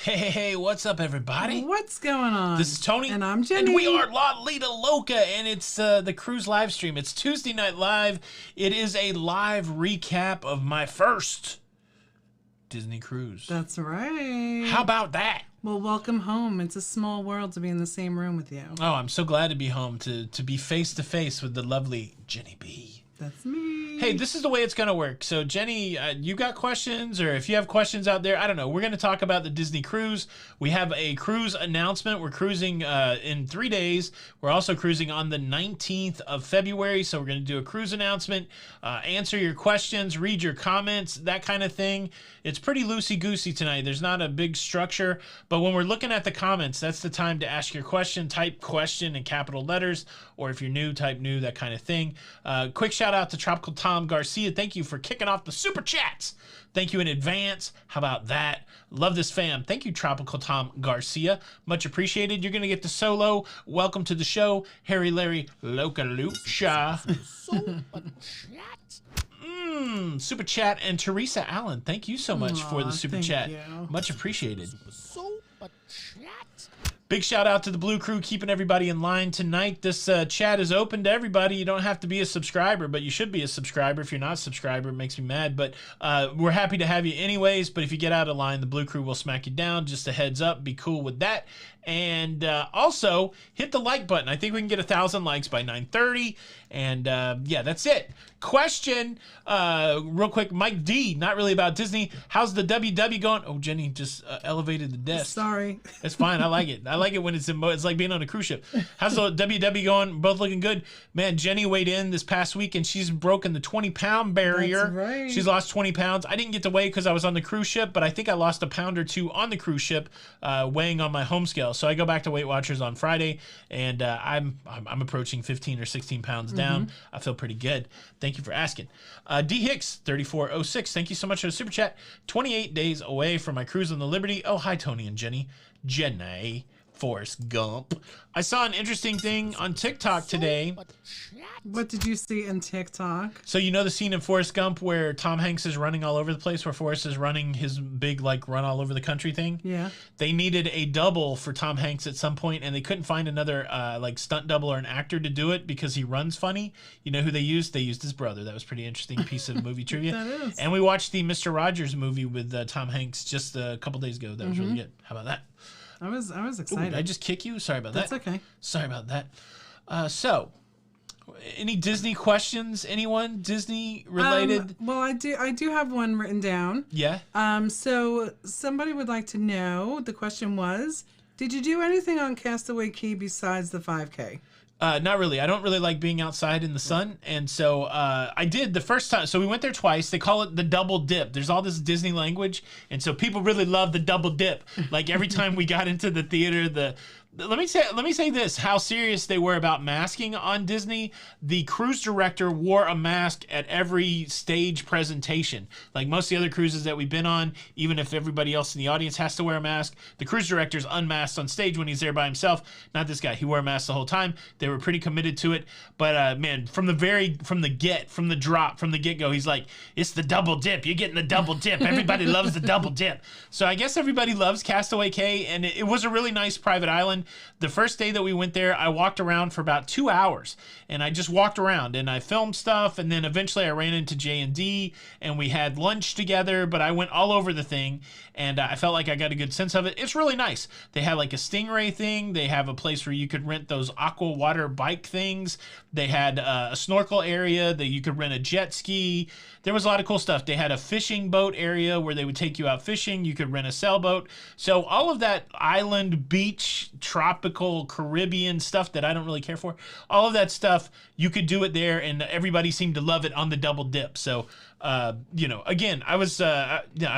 Hey, what's up, everybody? What's going on? This is Tony. And I'm Jenny. And we are La Lita Loca, and it's the cruise live stream. It's Tuesday Night Live. It is a live recap of my first Disney cruise. That's right. How about that? Well, welcome home. It's a small world to be in the same room with you. Oh, I'm so glad to be home, to be face-to-face with the lovely Jenny B. That's me. Hey, this is the way it's going to work. So, Jenny, you got questions, or if you have questions out there, I don't know. We're going to talk about the Disney cruise. We have a cruise announcement. We're cruising in 3 days. We're also cruising on the 19th of February, so we're going to do a cruise announcement, answer your questions, read your comments, that kind of thing. It's pretty loosey-goosey tonight. There's not a big structure, but when we're looking at the comments, that's the time to ask your question. Type question in capital letters, or if you're new, type new, that kind of thing. Quick shout out to Tropical Tom Garcia. Thank you for kicking off the super chats. Thank you in advance. How about that? Love this fam. Thank you, Tropical Tom Garcia. Much appreciated. You're going to get the solo. Welcome to the show, Harry Larry Loca Lucha. Super chat and Teresa Allen. Thank you so much for the super chat. Much appreciated. Big shout out to the Blue Crew keeping everybody in line tonight. This chat is open to everybody. You don't have to be a subscriber, but you should be a subscriber. If you're not a subscriber, it makes me mad. But we're happy to have you anyways. But if you get out of line, the Blue Crew will smack you down. Just a heads up. Be cool with that. And also, hit the like button. I think we can get 1,000 likes by 9:30. And yeah, that's it. Question, real quick, Mike D, not really about Disney. How's the WW going? Oh, Jenny just elevated the desk. Sorry. It's fine. I like it. I like it when it's it's like being on a cruise ship. How's the WW going? Both looking good. Man, Jenny weighed in this past week, and she's broken the 20-pound barrier. That's right. She's lost 20 pounds. I didn't get to weigh because I was on the cruise ship, but I think I lost a pound or two on the cruise ship weighing on my home scale. So I go back to Weight Watchers on Friday, and I'm approaching 15 or 16 pounds down. I feel pretty good. Thank you for asking. D Hicks 3406. Thank you so much for the super chat. 28 days away from my cruise on the Liberty. Oh, hi Tony and Jenny. Jenny Forrest Gump. I saw an interesting thing on TikTok today. What did you see in TikTok? So you know the scene in Forrest Gump where Tom Hanks is running all over the place, where Forrest is running his big like run all over the country thing? Yeah. They needed a double for Tom Hanks at some point, and they couldn't find another like stunt double or an actor to do it because he runs funny. You know who they used? They used his brother. That was a pretty interesting piece of movie trivia. That is. And we watched the Mr. Rogers movie with Tom Hanks just a couple days ago. That was really good. How about that? I was Ooh, excited. did I just kick you? Sorry about that. That's okay. Sorry about that. So, any Disney questions? Anyone Disney related? Well, I do have one written down. Yeah. So somebody would like to know, the question was, did you do anything on Castaway Cay besides the 5K? Not really. I don't really like being outside in the sun. And so I did the first time. So we went there twice. They call it the double dip. There's all this Disney language. And so people really love the double dip. Like every time we got into the theater, let me say this, how serious they were about masking on Disney. The cruise director wore a mask at every stage presentation. Like most of the other cruises that we've been on, even if everybody else in the audience has to wear a mask, the cruise director's unmasked on stage when he's there by himself. Not this guy. He wore a mask the whole time. They were pretty committed to it. But man, from the get-go, he's like, it's the double dip. You're getting the double dip. Everybody loves the double dip. So I guess everybody loves Castaway Cay, and it was a really nice private island. The first day that we went there, I walked around for about 2 hours, and I just walked around and I filmed stuff, and then eventually I ran into J&D and we had lunch together, but I went all over the thing, and I felt like I got a good sense of it. It's really nice. They had like a Stingray thing. They have a place where you could rent those aqua water bike things. They had a snorkel area that you could rent a jet ski. There was a lot of cool stuff. They had a fishing boat area where they would take you out fishing. You could rent a sailboat. So all of that island, beach, tropical, Caribbean stuff that I don't really care for, all of that stuff, you could do it there, and everybody seemed to love it on the double dip. So, you know, again, I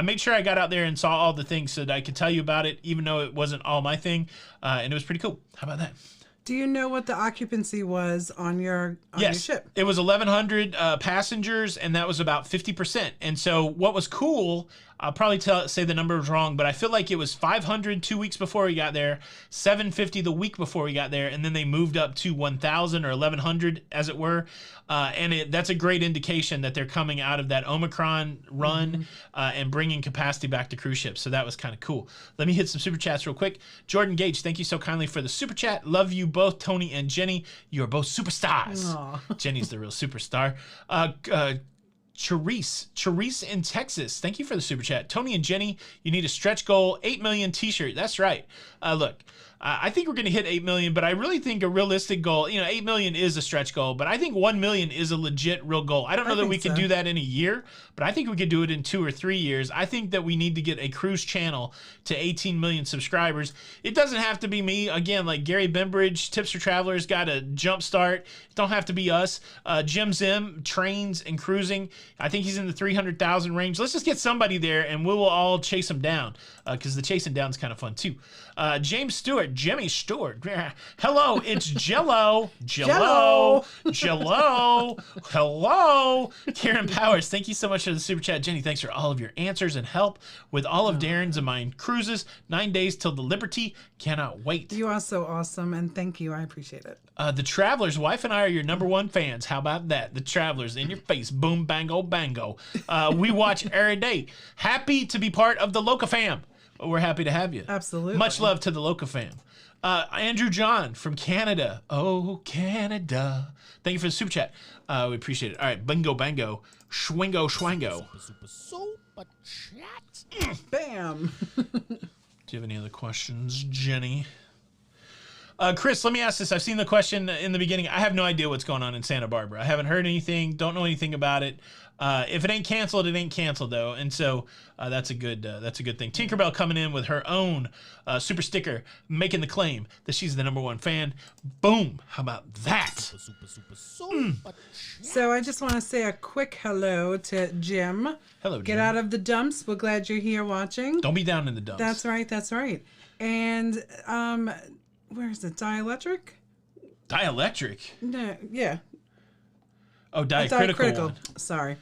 made sure I got out there and saw all the things so that I could tell you about it, even though it wasn't all my thing, and it was pretty cool. How about that? Do you know what the occupancy was on your ship? It was 1,100 passengers, and that was about 50%. And so what was cool, I'll probably say the number was wrong, but I feel like it was 500 2 weeks before we got there, 750 the week before we got there, and then they moved up to 1,000 or 1,100, as it were. And that's a great indication that they're coming out of that Omicron run and bringing capacity back to cruise ships. So that was kind of cool. Let me hit some super chats real quick. Jordan Gage, thank you so kindly for the super chat. Love you both, Tony and Jenny. You are both superstars. Aw. Jenny's the real superstar. Charisse in Texas, thank you for the super chat. Tony and Jenny, you need a stretch goal, 8 million t-shirt. That's right. Look, I think we're going to hit 8 million, but I really think a realistic goal, 8 million is a stretch goal, but I think 1 million is a legit real goal. I don't know that we can do that in a year, but I think we could do it in 2 or 3 years. I think that we need to get a cruise channel to 18 million subscribers. It doesn't have to be me. Again, like Gary Bembridge, Tips for Travelers, got a jump start. It don't have to be us. Jim Zim, trains and cruising. I think he's in the 300,000 range. Let's just get somebody there and we will all chase him down because the chasing down is kind of fun too. James Stewart, Jimmy Stewart. Hello, it's Jello. Jello. Hello. Karen Powers, thank you so much for the super chat. Jenny, thanks for all of your answers and help with all of Darren's and mine cruises. 9 days till the Liberty. Cannot wait. You are so awesome, and thank you. I appreciate it. The Travelers, wife and I are your #1 fans. How about that? The Travelers, in your face. Boom, bango, bango. We watch every day. Happy to be part of the Loca fam. We're happy to have you. Absolutely. Much love to the Loca fam. Andrew John from Canada. Oh, Canada. Thank you for the super chat. We appreciate it. All right, bingo, bango. Schwingo, schwango. Super chat. Bam. Do you have any other questions, Jenny? Chris, let me ask this. I've seen the question in the beginning. I have no idea what's going on in Santa Barbara. I haven't heard anything. Don't know anything about it. If it ain't canceled, it ain't canceled though, and so that's a good thing. Tinkerbell coming in with her own super sticker, making the claim that she's the #1 fan. Boom! How about that? Super. So I just want to say a quick hello to Jim. Hello, Get Jim. out of the dumps. We're glad you're here watching. Don't be down in the dumps. That's right. That's right. And where is it? Dielectric? Dielectric. No. Yeah. Oh, diacritical. One. Sorry.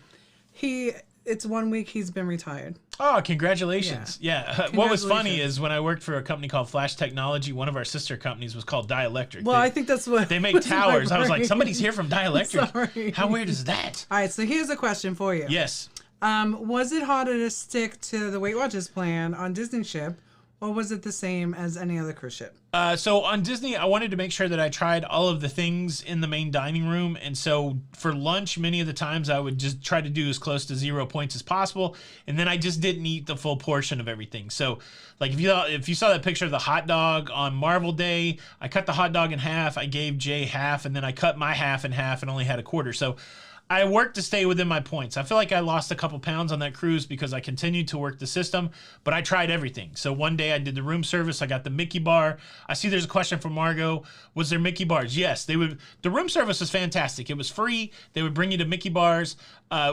It's 1 week he's been retired. Oh, congratulations. Yeah. What was funny Congratulations. is when I worked for a company called Flash Technology, one of our sister companies was called Dielectric. Well, I think that's what they make was in my towers. I was like, brain. somebody's here from Dielectric. Sorry. How weird is that? All right, so here's a question for you. Yes. Was it harder to stick to the Weight Watchers plan on Disney ship, or was it the same as any other cruise ship? So on Disney, I wanted to make sure that I tried all of the things in the main dining room. And so for lunch, many of the times I would just try to do as close to 0 points as possible. And then I just didn't eat the full portion of everything. So like if you saw that picture of the hot dog on Marvel Day, I cut the hot dog in half. I gave Jay half, and then I cut my half in half and only had a quarter. So I worked to stay within my points. I feel like I lost a couple pounds on that cruise because I continued to work the system, but I tried everything. So one day I did the room service. I got the Mickey bar. I see there's a question from Margot. Was there Mickey bars? Yes, they would. The room service was fantastic. It was free. They would bring you to Mickey bars.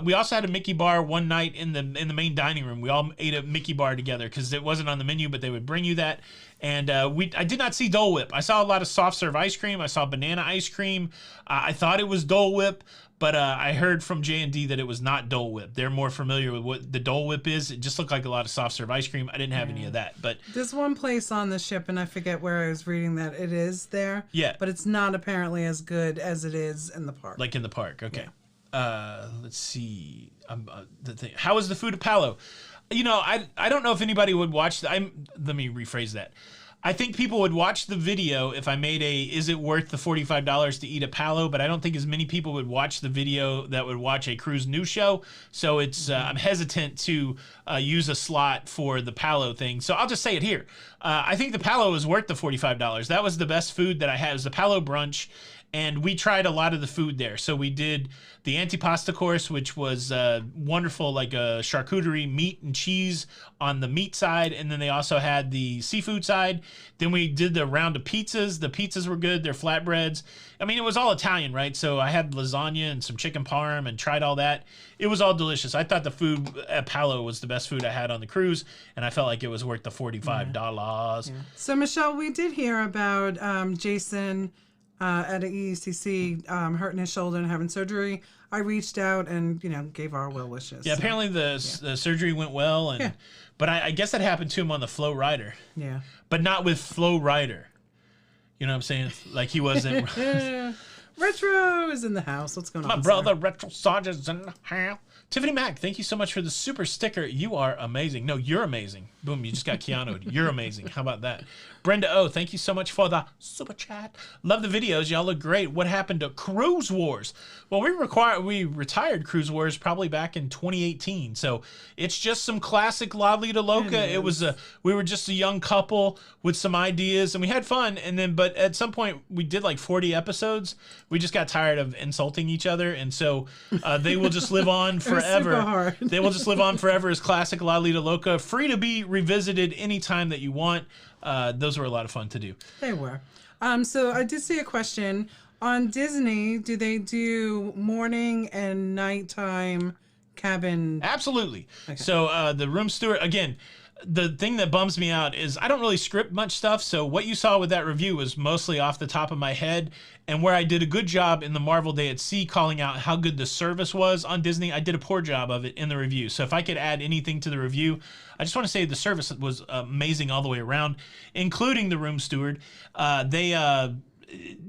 We also had a Mickey bar one night in the main dining room. We all ate a Mickey bar together because it wasn't on the menu, but they would bring you that. And I did not see Dole Whip. I saw a lot of soft serve ice cream. I saw banana ice cream. I thought it was Dole Whip. But I heard from J&D that it was not Dole Whip. They're more familiar with what the Dole Whip is. It just looked like a lot of soft serve ice cream. I didn't have any of that. But there's one place on the ship, and I forget where I was reading that it is there. Yeah. But it's not apparently as good as it is in the park. Like in the park. Okay. Yeah. Let's see. The thing. How was the food at Palo? I don't know if anybody would watch. Let me rephrase that. I think people would watch the video if I made is it worth the $45 to eat at Palo, but I don't think as many people would watch the video that would watch a cruise news show. So it's I'm hesitant to use a slot for the Palo thing. So I'll just say it here. I think the Palo is worth the $45. That was the best food that I had. It was the Palo brunch. And we tried a lot of the food there. So we did the antipasta course, which was wonderful, like a charcuterie, meat and cheese on the meat side. And then they also had the seafood side. Then we did the round of pizzas. The pizzas were good. They're flatbreads. I mean, it was all Italian, right? So I had lasagna and some chicken parm and tried all that. It was all delicious. I thought the food at Palo was the best food I had on the cruise. And I felt like it was worth the $45. Yeah. So, Michelle, we did hear about Jason at an EECC hurting his shoulder and having surgery. I reached out and, gave our well wishes. Yeah, so, apparently the surgery went well, and but I guess that happened to him on the Flow Rider. Yeah. But not with Flow Rider. You know what I'm saying? Like he wasn't. Retro is in the house. What's going on? My brother, Retro Sergeant's in the house. Tiffany Mack, thank you so much for the super sticker. You are amazing. No, you're amazing. Boom, you just got Keanu'd. You're amazing. How about that? Brenda O, thank you so much for the super chat. Love the videos. Y'all look great. What happened to Cruise Wars? Well, we retired Cruise Wars probably back in 2018. So it's just some classic La Vida Loca. It was we were just a young couple with some ideas and we had fun. And then, but at some point we did like 40 episodes. We just got tired of insulting each other. And so they will just live on forever. Super hard. They will just live on forever as classic La Vida Loca, free to be revisited anytime that you want. Those were a lot of fun to do. They were. So I did see a question. On Disney, do they do morning and nighttime cabin? Absolutely. Okay. So the room steward, again, the thing that bums me out is I don't really script much stuff. So what you saw with that review was mostly off the top of my head. And where I did a good job in the Marvel Day at Sea calling out how good the service was on Disney, I did a poor job of it in the review. So if I could add anything to the review, I just want to say the service was amazing all the way around, including the room steward. They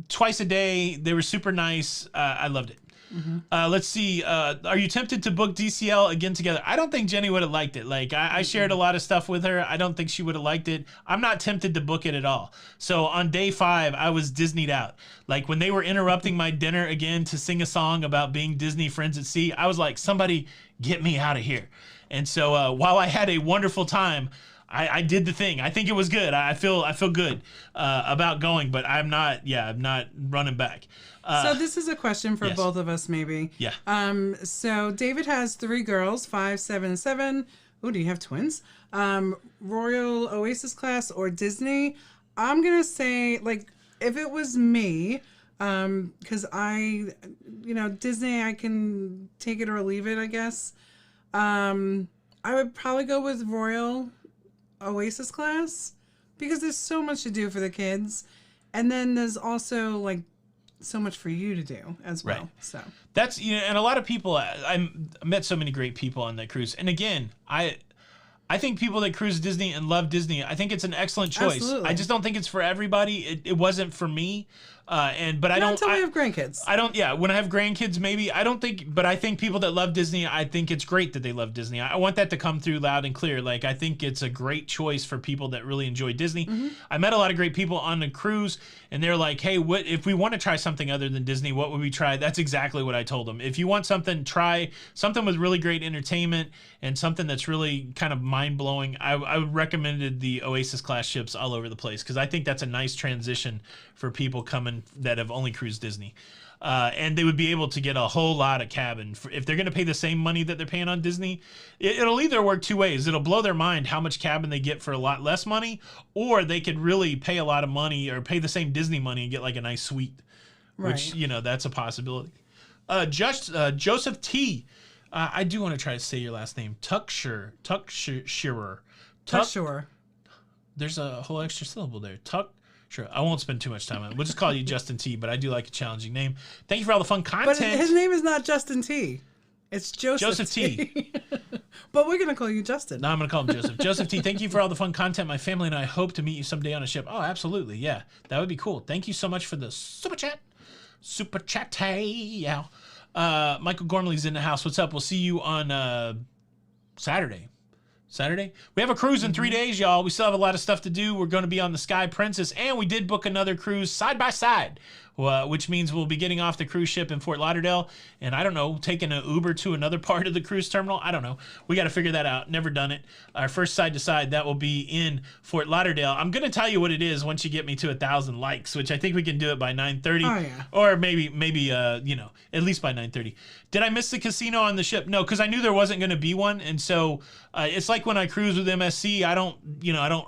twice a day, they were super nice. I loved it. Mm-hmm. Let's see. Are you tempted to book DCL again together? I don't think Jenny would have liked it. Like I shared a lot of stuff with her. I don't think she would have liked it. I'm not tempted to book it at all. So on day 5, I was Disneyed out. Like when they were interrupting my dinner again to sing a song about being Disney friends at sea, I was like, somebody get me out of here. And so while I had a wonderful time, I did the thing. I think it was good. I feel good about going, but I'm not running back. So this is a question for both of us, maybe. Yeah. So David has 3 girls, 5, 7, 7. Oh, do you have twins? Royal Oasis class or Disney? I'm gonna say, like, if it was me, because Disney, I can take it or leave it, I guess. I would probably go with Royal Oasis class because there's so much to do for the kids, and then there's also like so much for you to do as well. Right. So that's and a lot of people. I met so many great people on that cruise, and again, I think people that cruise Disney and love Disney, I think it's an excellent choice. Absolutely. I just don't think it's for everybody. It wasn't for me. But I don't. Until I have grandkids. I don't. Yeah, when I have grandkids, maybe I don't think. But I think people that love Disney, I think it's great that they love Disney. I want that to come through loud and clear. Like I think it's a great choice for people that really enjoy Disney. Mm-hmm. I met a lot of great people on the cruise, and they're like, "Hey, what if we want to try something other than Disney? What would we try?" That's exactly what I told them. If you want something, try something with really great entertainment and something that's really kind of mind blowing. I would recommended the Oasis class ships all over the place because I think that's a nice transition for people coming that have only cruised Disney. And they would be able to get a whole lot of cabin. If they're going to pay the same money that they're paying on Disney, it'll either work 2 ways. It'll blow their mind how much cabin they get for a lot less money, or they could really pay a lot of money or pay the same Disney money and get like a nice suite, which, that's a possibility. Joseph T. I do want to try to say your last name. Tuckshirer. There's a whole extra syllable there. Sure, I won't spend too much time on it. We'll just call you Justin T, but I do like a challenging name. Thank you for all the fun content. But his name is not Justin T. It's Joseph T. But we're going to call you Justin. No, I'm going to call him Joseph. Joseph T, thank you for all the fun content. My family and I hope to meet you someday on a ship. Oh, absolutely. Yeah, that would be cool. Thank you so much for the super chat. Super chat. Yeah. Michael Gormley's in the house. What's up? We'll see you on Saturday. We have a cruise in 3 days, y'all. We still have a lot of stuff to do. We're going to be on the Sky Princess, and we did book another cruise side by side, which means we'll be getting off the cruise ship in Fort Lauderdale, and I don't know, taking an Uber to another part of the cruise terminal. I don't know. We got to figure that out. Never done it. Our first side to side, that will be in Fort Lauderdale. I'm going to tell you what it is once you get me to 1,000 likes, which I think we can do it by 9:30. Oh, yeah. Or maybe at least by 9:30. Did I miss the casino on the ship? No, because I knew there wasn't going to be one, and so it's like when I cruise with MSC, I don't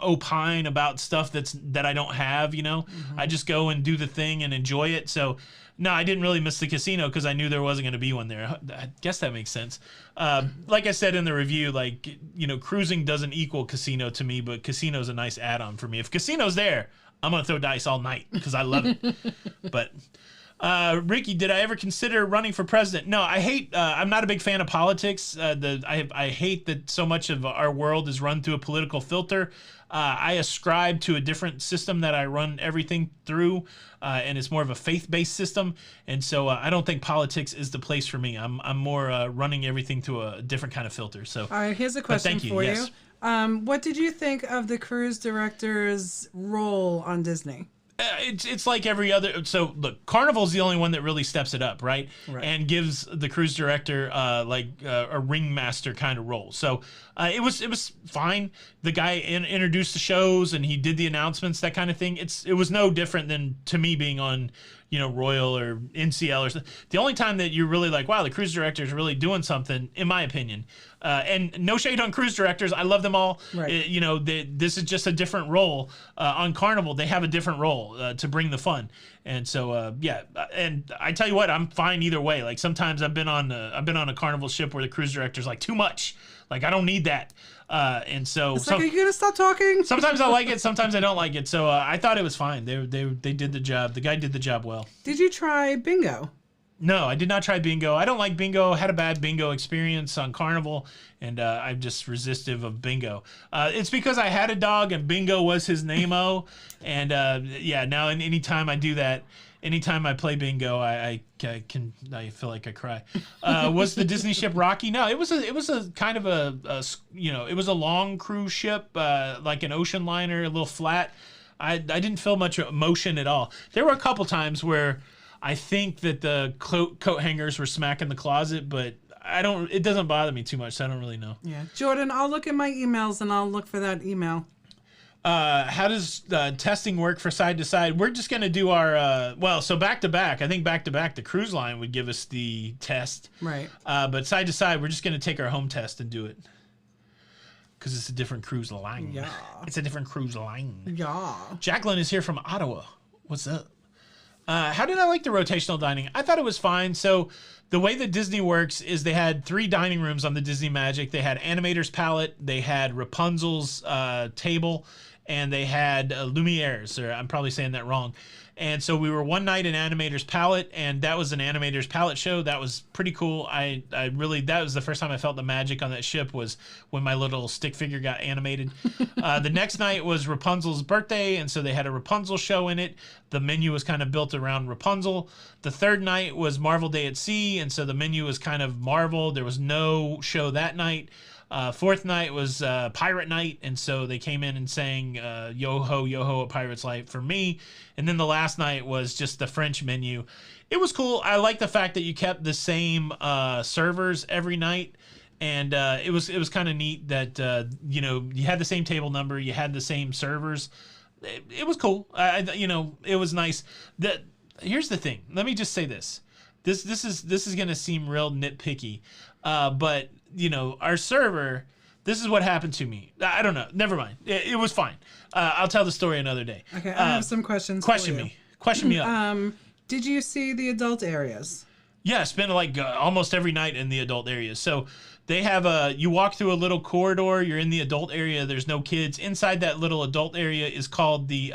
opine about stuff that I don't have. I just go and do the thing and enjoy it. So no, I didn't really miss the casino because I knew there wasn't going to be one there. I guess that makes sense. Like I said in the review, cruising doesn't equal casino to me, but casino's a nice add-on for me. If casino's there, I'm gonna throw dice all night because I love it. But Ricky, did I ever consider running for president? No, I hate. I'm not a big fan of politics. I hate that so much of our world is run through a political filter. I ascribe to a different system that I run everything through, and it's more of a faith-based system. And so I don't think politics is the place for me. I'm more running everything through a different kind of filter. So, all right, here's a question for you. Yes. What did you think of the cruise director's role on Disney? It's like every other. So look, Carnival's the only one that really steps it up, right? And gives the cruise director a ringmaster kind of role. So it was fine. The guy introduced the shows and he did the announcements, that kind of thing. It was no different than to me being on Royal or NCL or something. The only time that you're really like, wow, the cruise director is really doing something, in my opinion. And no shade on cruise directors, I love them all. Right. This is just a different role. On Carnival, they have a different role to bring the fun. And so yeah, and I tell you what, I'm fine either way. Like sometimes I've been on a Carnival ship where the cruise director's like, too much. Like I don't need that. And so it's like, are you gonna stop talking? Sometimes I like it, sometimes I don't like it. So I thought it was fine. They did the job. The guy did the job well. Did you try bingo? No, I did not try bingo. I don't like bingo. Had a bad bingo experience on Carnival, and I'm just resistive of bingo. It's because I had a dog, and bingo was his name-o. And yeah, now anytime I do that, anytime I play bingo, I feel like I cry. Was the Disney ship rocky? No, it was a kind of it was a long cruise ship, like an ocean liner, a little flat. I didn't feel much motion at all. There were a couple times where I think that the coat hangers were smacking the closet, but it doesn't bother me too much, so I don't really know. Yeah. Jordan, I'll look at my emails and I'll look for that email. How does testing work for side to side? We're just going to do our, so back to back. I think back to back, the cruise line would give us the test. Right. But side to side, we're just going to take our home test and do it. Because it's a different cruise line. Yeah. It's a different cruise line. Yeah. Jacqueline is here from Ottawa. What's up? How did I like the rotational dining? I thought it was fine. So the way that Disney works is they had 3 dining rooms on the Disney Magic. They had Animator's Palette, they had Rapunzel's table, and they had Lumiere's, or I'm probably saying that wrong. And so we were one night in Animator's Palette, and that was an Animator's Palette show. That was pretty cool. That was the first time I felt the magic on that ship, was when my little stick figure got animated. The next night was Rapunzel's birthday, and so they had a Rapunzel show in it. The menu was kind of built around Rapunzel. The third night was Marvel Day at Sea, and so the menu was kind of Marvel. There was no show that night. Fourth night was Pirate Night, and so they came in and sang Yo Ho, A Pirate's Life for me. And then the last night was just the French menu. It was cool. I like the fact that you kept the same servers every night. And it was kind of neat that, you had the same table number, you had the same servers. It was cool. It was nice. Here's the thing. Let me just say this. This is going to seem real nitpicky, but our server, this is what happened to me. I don't know. Never mind. It was fine. I'll tell the story another day. Okay, I have some questions Question for you. me. Question me up. Did you see the adult areas? Yeah, spent like almost every night in the adult areas. So they have you walk through a little corridor, you're in the adult area, there's no kids. Inside that little adult area is called the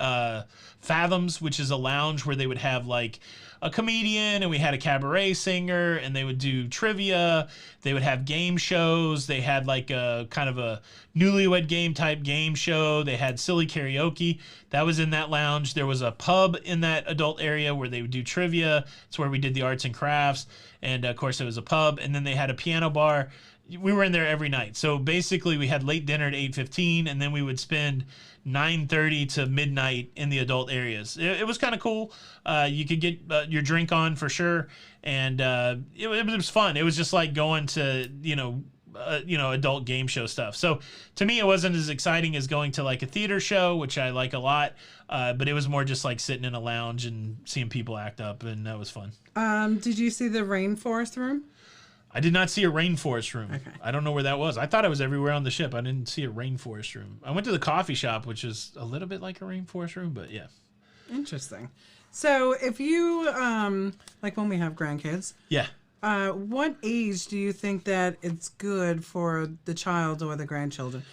Fathoms, which is a lounge where they would have like a comedian, and we had a cabaret singer, and they would do trivia. They would have game shows. They had like a kind of a newlywed game type game show. They had silly karaoke. That was in that lounge. There was a pub in that adult area where they would do trivia. It's where we did the arts and crafts. And of course it was a pub. And then they had a piano bar. We were in there every night. So basically we had late dinner at 8:15, and then we would spend 9:30 to midnight in the adult areas. It was kind of cool. You could get your drink on for sure, and it was fun. It was just like going to adult game show stuff. So to me, it wasn't as exciting as going to like a theater show, which I like a lot. But it was more just like sitting in a lounge and seeing people act up, and that was fun. Did you see the rainforest room? I did not see a rainforest room. Okay. I don't know where that was. I thought I was everywhere on the ship. I didn't see a rainforest room. I went to the coffee shop, which is a little bit like a rainforest room, but yeah. Interesting. So if you, like when we have grandkids, Yeah. what age do you think that it's good for the child or the grandchildren?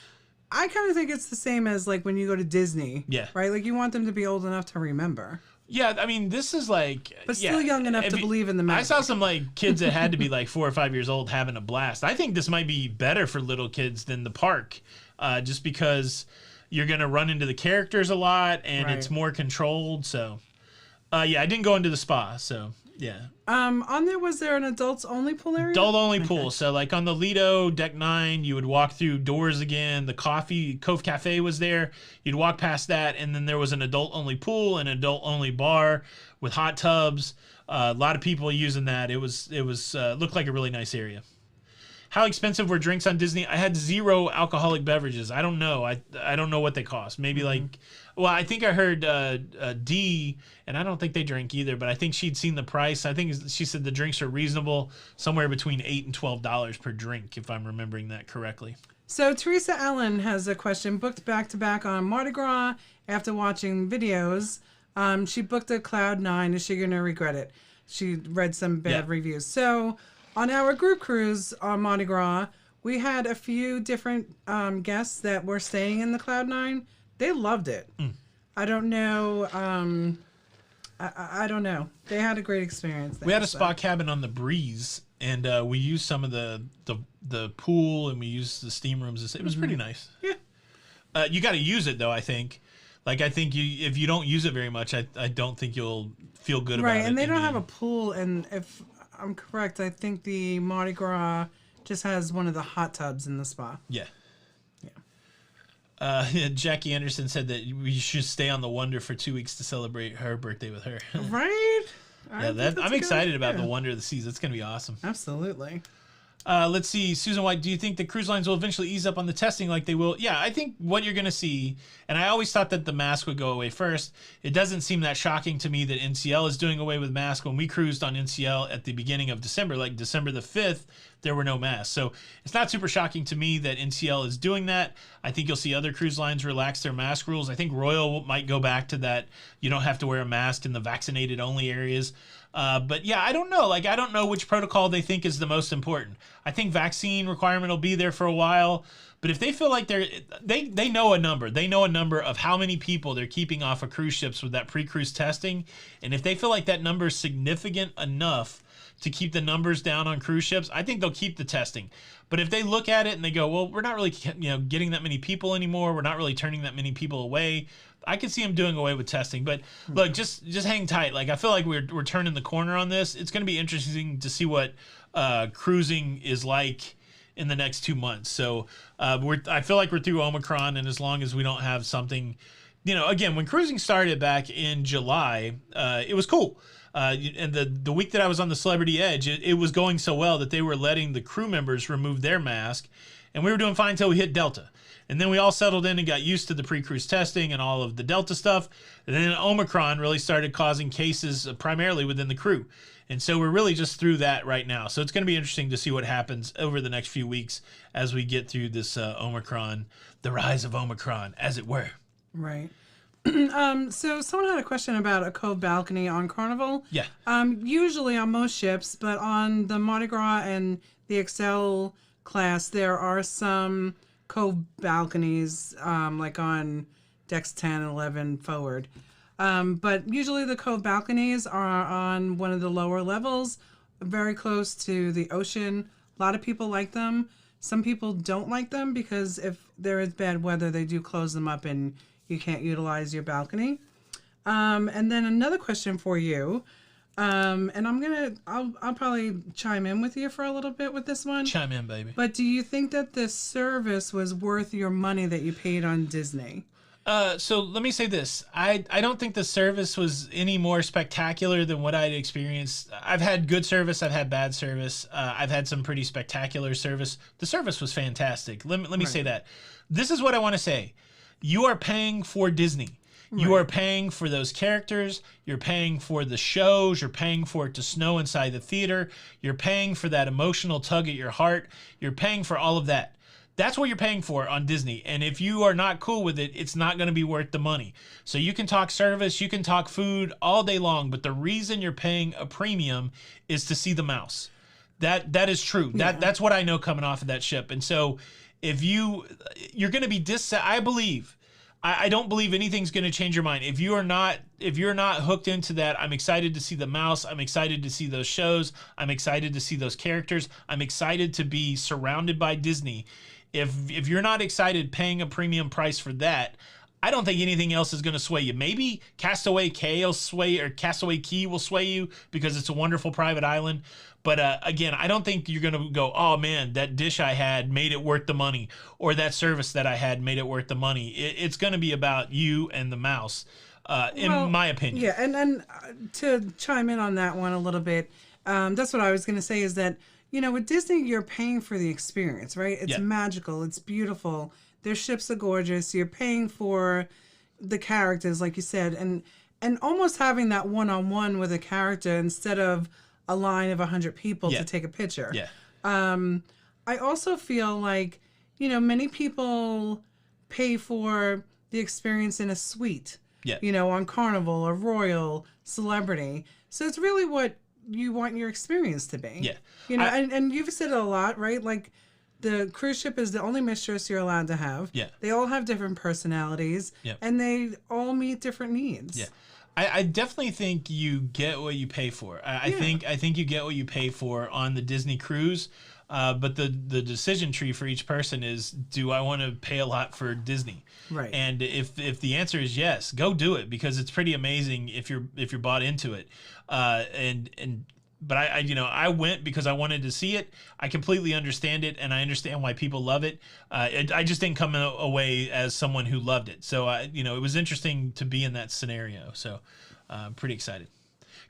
I kind of think it's the same as like when you go to Disney. Yeah. Right? Like you want them to be old enough to remember. Yeah, I mean, this is like... But still young enough to believe in the magic. I saw some like kids that had to be like 4 or 5 years old having a blast. I think this might be better for little kids than the park, just because you're going to run into the characters a lot and it's more controlled. So, yeah, I didn't go into the spa, so... Yeah. On there, was there an adults only pool area? Adult only pool. So like on the Lido, deck 9, you would walk through doors again. The Cove Cafe was there. You'd walk past that, and then there was an adult only pool, an adult only bar with hot tubs. A lot of people using that. It was looked like a really nice area. How expensive were drinks on Disney? I had 0 alcoholic beverages. I don't know. I don't know what they cost. Maybe like, well, I think I heard D, and I don't think they drink either, but I think she'd seen the price. I think she said the drinks are reasonable, somewhere between $8 and $12 per drink, if I'm remembering that correctly. So Teresa Allen has a question. Booked back-to-back on Mardi Gras after watching videos. She booked a Cloud 9. Is she going to regret it? She read some bad reviews. So... on our group cruise on Mardi Gras, we had a few different guests that were staying in the Cloud 9. They loved it. I don't know. I don't know. They had a great experience there. We had a spa cabin on the Breeze, and we used some of the pool, and we used the steam rooms. It was pretty nice. Yeah. You got to use it, though, I think. Like, I think if you don't use it very much, I don't think you'll feel good about it. Right, and they don't have a pool, and if... I'm correct. I think the Mardi Gras just has one of the hot tubs in the spa. Yeah. Yeah. Jackie Anderson said that we should stay on the Wonder for 2 weeks to celebrate her birthday with her. Right? Yeah, I'm excited about the Wonder of the Seas. It's going to be awesome. Absolutely. Let's see. Susan White, do you think the cruise lines will eventually ease up on the testing like they will? Yeah, I think what you're going to see, and I always thought that the mask would go away first. It doesn't seem that shocking to me that NCL is doing away with masks. When we cruised on NCL at the beginning of December, like December the 5th, there were no masks. So it's not super shocking to me that NCL is doing that. I think you'll see other cruise lines relax their mask rules. I think Royal might go back to that. You don't have to wear a mask in the vaccinated only areas. But yeah, I don't know. Like, I don't know which protocol they think is the most important. I think vaccine requirement will be there for a while. But if they feel like they know a number. They know a number of how many people they're keeping off of cruise ships with that pre-cruise testing. And if they feel like that number is significant enough to keep the numbers down on cruise ships, I think they'll keep the testing. But if they look at it and they go, well, we're not really getting that many people anymore. We're not really turning that many people away. I could see them doing away with testing. But look, just hang tight. Like, I feel like we're turning the corner on this. It's going to be interesting to see what cruising is like in the next 2 months. So I feel like we're through Omicron, and as long as we don't have something, again, when cruising started back in July, it was cool. And the week that I was on the Celebrity Edge, it was going so well that they were letting the crew members remove their mask, and we were doing fine until we hit Delta. And then we all settled in and got used to the pre-cruise testing and all of the Delta stuff. And then Omicron really started causing cases primarily within the crew. And so we're really just through that right now. So it's going to be interesting to see what happens over the next few weeks as we get through this Omicron, the rise of Omicron, as it were. Right. So someone had a question about a cove balcony on Carnival. Yeah. Usually on most ships, but on the Mardi Gras and the Excel class, there are some cove balconies, like on decks 10 and 11 forward. But usually the cove balconies are on one of the lower levels, very close to the ocean. A lot of people like them. Some people don't like them because if there is bad weather, they do close them up and you can't utilize your balcony. And then another question for you. And I'll probably chime in with you for a little bit with this one. Chime in, baby. But do you think that this service was worth your money that you paid on Disney? So let me say this. I don't think the service was any more spectacular than what I'd experienced. I've had good service. I've had bad service. I've had some pretty spectacular service. The service was fantastic. Let me say that. This is what I want to say. You are paying for Disney. You are paying for those characters. You're paying for the shows. You're paying for it to snow inside the theater. You're paying for that emotional tug at your heart. You're paying for all of that. That's what you're paying for on Disney. And if you are not cool with it, it's not going to be worth the money. So you can talk service, you can talk food all day long, but the reason you're paying a premium is to see the mouse. That is true. Yeah. That's what I know coming off of that ship. And so if you're going to be I believe. I don't believe anything's going to change your mind. If you're not hooked into that, I'm excited to see the mouse. I'm excited to see those shows. I'm excited to see those characters. I'm excited to be surrounded by Disney. If you're not excited paying a premium price for that, I don't think anything else is going to sway you. Maybe Castaway Cay will sway, or Castaway Key will sway you because it's a wonderful private island. But again, I don't think you're going to go, oh man, that dish I had made it worth the money, or that service that I had made it worth the money. It's going to be about you and the mouse, in my opinion. Yeah, and to chime in on that one a little bit, that's what I was going to say is that, with Disney, you're paying for the experience, right? It's magical. It's beautiful. Their ships are gorgeous. You're paying for the characters, like you said, and almost having that one-on-one with a character instead of a line of 100 people to take a picture. Yeah. I also feel like, many people pay for the experience in a suite, on Carnival or Royal, Celebrity. So it's really what you want your experience to be. Yeah. And you've said it a lot, right? Like, the cruise ship is the only mistress you're allowed to have. Yeah. They all have different personalities. Yep. And they all meet different needs. Yeah. I definitely think you get what you pay for. I think you get what you pay for on the Disney cruise. But the decision tree for each person is, do I want to pay a lot for Disney? Right. And if the answer is yes, go do it, because it's pretty amazing if you're bought into it. But I went because I wanted to see it. I completely understand it, and I understand why people love it. I just didn't come away as someone who loved it. So it was interesting to be in that scenario. So I'm pretty excited.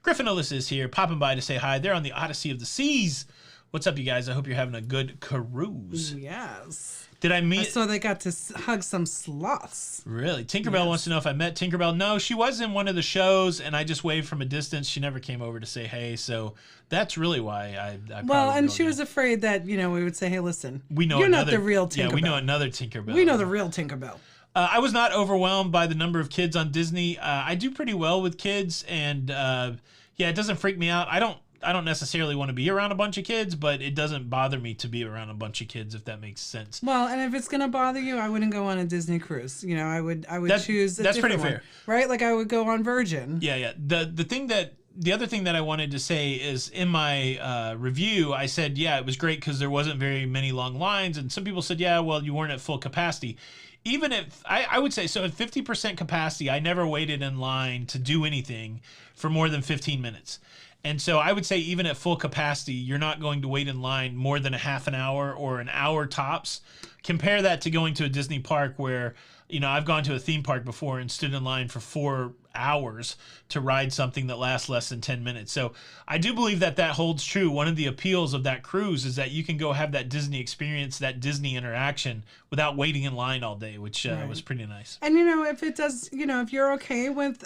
Griffin Ellis is here, popping by to say hi. They're on the Odyssey of the Seas. What's up, you guys? I hope you're having a good cruise. Yes. Did I meet? So they got to hug some sloths. Really? Tinkerbell wants to know if I met Tinkerbell. No, she was in one of the shows, and I just waved from a distance. She never came over to say hey, so that's really why I well, and she was afraid that, we would say, hey, listen, we know you're another, not the real Tinkerbell. Yeah, we know another Tinkerbell. We know the real Tinkerbell. I was not overwhelmed by the number of kids on Disney. I do pretty well with kids, and it doesn't freak me out. I don't necessarily want to be around a bunch of kids, but it doesn't bother me to be around a bunch of kids, if that makes sense. Well, and if it's gonna bother you, I wouldn't go on a Disney cruise. I would choose a that's different pretty one, fair, right? Like I would go on Virgin. Yeah. The other thing that I wanted to say is, in my review, I said, it was great because there wasn't very many long lines, and some people said, well, you weren't at full capacity. Even if I would say so, at 50% capacity, I never waited in line to do anything for more than 15 minutes. And so I would say even at full capacity, you're not going to wait in line more than a half an hour or an hour tops. Compare that to going to a Disney park where, I've gone to a theme park before and stood in line for 4 hours to ride something that lasts less than 10 minutes. So I do believe that holds true. One of the appeals of that cruise is that you can go have that Disney experience, that Disney interaction without waiting in line all day, which was pretty nice. And, if it does, if you're okay with,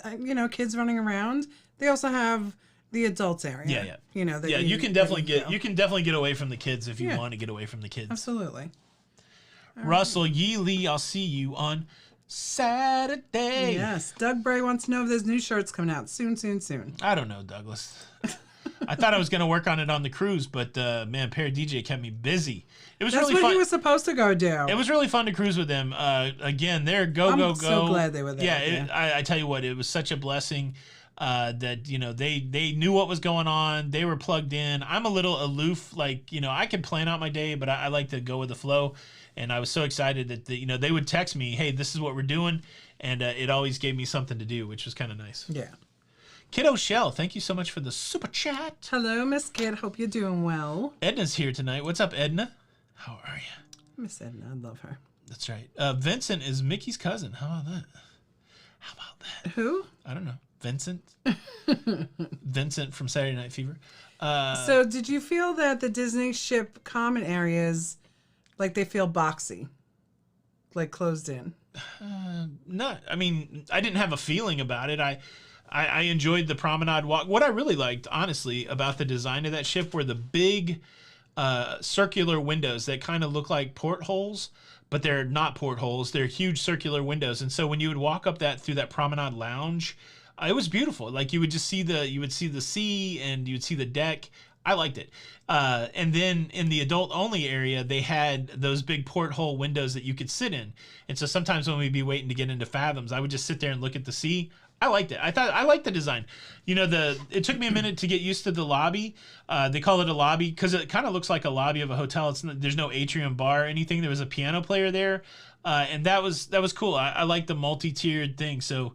kids running around, they also have the adults area. Yeah. You can definitely get away from the kids if you want to get away from the kids. Absolutely. Russell Yee Lee, I'll see you on Saturday. Yes. Doug Bray wants to know if there's new shirts coming out soon. I don't know, Douglas. I thought I was going to work on it on the cruise, but man, Para DJ kept me busy. It was That's really what fun. he was supposed to go do. It was really fun to cruise with them. Again, they're go. I'm so glad they were there. Yeah, I tell you what, it was such a blessing. That they knew what was going on. They were plugged in. I'm a little aloof, I can plan out my day, but I like to go with the flow. And I was so excited that they would text me, hey, this is what we're doing, and it always gave me something to do, which was kind of nice. Yeah. Kiddo Shell, thank you so much for the super chat. Hello, Miss Kid. Hope you're doing well. Edna's here tonight. What's up, Edna? How are you? Miss Edna, I love her. That's right. Vincent is Mickey's cousin. How about that? Who? I don't know. Vincent? Vincent from Saturday Night Fever. So did you feel that the Disney ship common areas, they feel boxy? Closed in? No. I mean, I didn't have a feeling about it. I enjoyed the promenade walk. What I really liked, honestly, about the design of that ship were the big circular windows that kind of look like portholes, but they're not portholes. They're huge circular windows. And so when you would walk up through that promenade lounge, it was beautiful. You would just see the sea and you would see the deck. I liked it. And then in the adult only area, they had those big porthole windows that you could sit in. And so sometimes when we'd be waiting to get into Fathoms, I would just sit there and look at the sea. I liked it. I liked the design. You know, it took me a minute to get used to the lobby. They call it a lobby because it kind of looks like a lobby of a hotel. There's no atrium bar or anything. There was a piano player there, and that was cool. I like the multi-tiered thing. So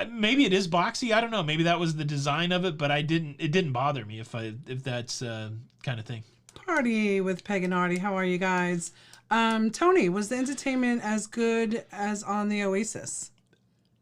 maybe it is boxy. I don't know. Maybe that was the design of it, but it didn't bother me if that's kind of thing. Party with Peg and Artie. How are you guys? Tony, was the entertainment as good as on the Oasis?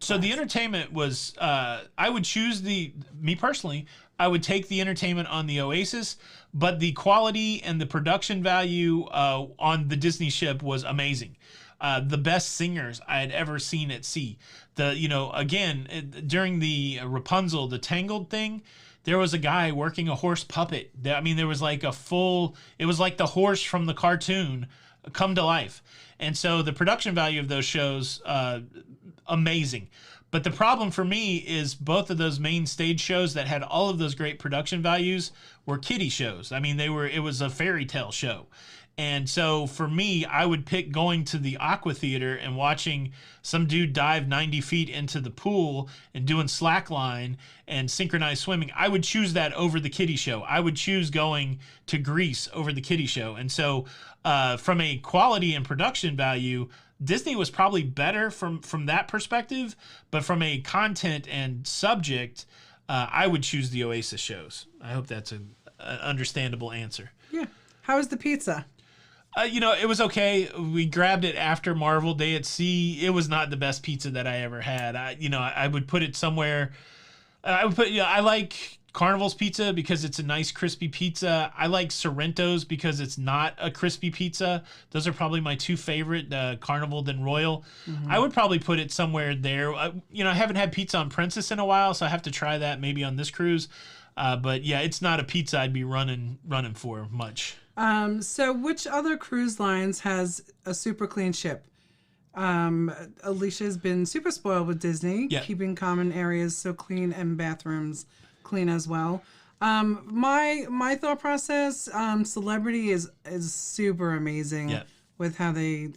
So the entertainment was, I would choose me personally, I would take the entertainment on the Oasis, but the quality and the production value on the Disney ship was amazing. The best singers I had ever seen at sea. During the Rapunzel, the Tangled thing, there was a guy working a horse puppet. I mean, there was like it was like the horse from the cartoon come to life. And so the production value of those shows, amazing. But the problem for me is both of those main stage shows that had all of those great production values were kiddie shows. I mean, it was a fairy tale show. And so for me, I would pick going to the Aqua Theater and watching some dude dive 90 feet into the pool and doing slackline and synchronized swimming. I would choose that over the kiddie show. I would choose going to Greece over the kiddie show. And so from a quality and production value, Disney was probably better from that perspective, but from a content and subject, I would choose the Oasis shows. I hope that's an understandable answer. Yeah. How was the pizza? It was okay. We grabbed it after Marvel Day at Sea. It was not the best pizza that I ever had. I would put it somewhere. I like Carnival's pizza because it's a nice crispy pizza. I like Sorrento's because it's not a crispy pizza. Those are probably my two favorite, Carnival then Royal. Mm-hmm. I would probably put it somewhere there. I haven't had pizza on Princess in a while, so I have to try that maybe on this cruise. But yeah, it's not a pizza I'd be running for much. So which other cruise lines has a super clean ship? Alicia's been super spoiled with Disney, keeping common areas so clean and bathrooms clean as well. My thought process, Celebrity is super amazing with how they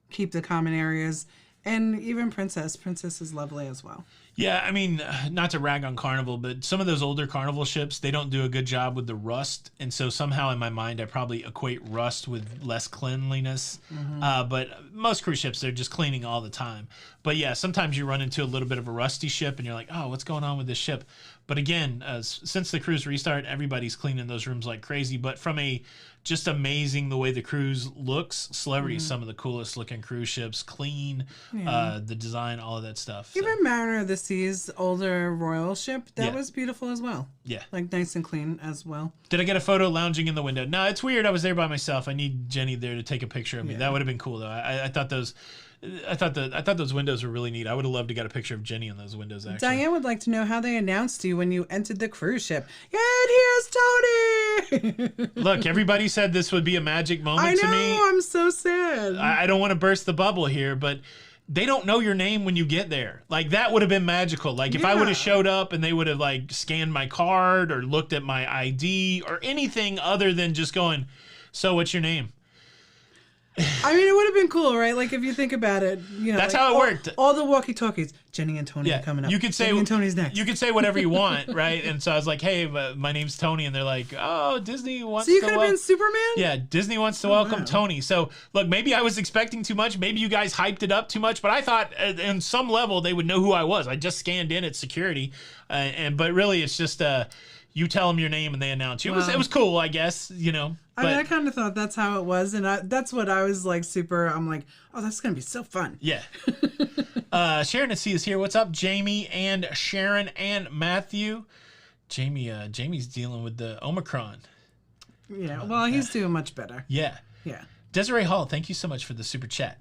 keep the common areas, and even Princess is lovely as well. Yeah, I mean, not to rag on Carnival, but some of those older Carnival ships, they don't do a good job with the rust. And so somehow in my mind, I probably equate rust with less cleanliness. Mm-hmm. But most cruise ships, they're just cleaning all the time. But yeah, sometimes you run into a little bit of a rusty ship and you're like, oh, what's going on with this ship? But again, since the cruise restart, everybody's cleaning those rooms like crazy. But from just amazing the way the cruise looks. Celebrity is some of the coolest looking cruise ships, clean, the design, all of that stuff. Even Mariner of the Seas, older royal ship, that was beautiful as well. Yeah. Like nice and clean as well. Did I get a photo lounging in the window? No, it's weird. I was there by myself. I need Jenny there to take a picture of me. That would have been cool though. I thought those windows were really neat. I would have loved to get a picture of Jenny on those windows, actually. Diane would like to know how they announced you when you entered the cruise ship. And here's Tony! Look, everybody said this would be a magic moment to me. I'm so sad. I don't want to burst the bubble here, but they don't know your name when you get there. Like, that would have been magical. Like, if I would have showed up and they would have, like, scanned my card or looked at my ID or anything other than just going, so what's your name? I mean, it would have been cool, right? Like, if you think about it, that's like, how it worked. All the walkie-talkies, Jenny and Tony are coming up. You could say Jenny and Tony's next. You could say whatever you want, right? And so I was like, hey, my name's Tony, and they're like, oh, Disney wants. So you could have been Superman. Yeah, Disney wants to welcome Tony. So look, maybe I was expecting too much. Maybe you guys hyped it up too much, but I thought, in some level, they would know who I was. I just scanned in at security, but really, it's just you tell them your name and they announce you. It was cool, I guess. I mean, I kind of thought that's how it was, and that's what I was like I'm like, oh, that's going to be so fun. Yeah. Sharon and C is here. What's up, Jamie and Sharon and Matthew? Jamie's dealing with the Omicron. Yeah, well, he's doing much better. Yeah. Yeah. Desiree Hall, thank you so much for the super chat.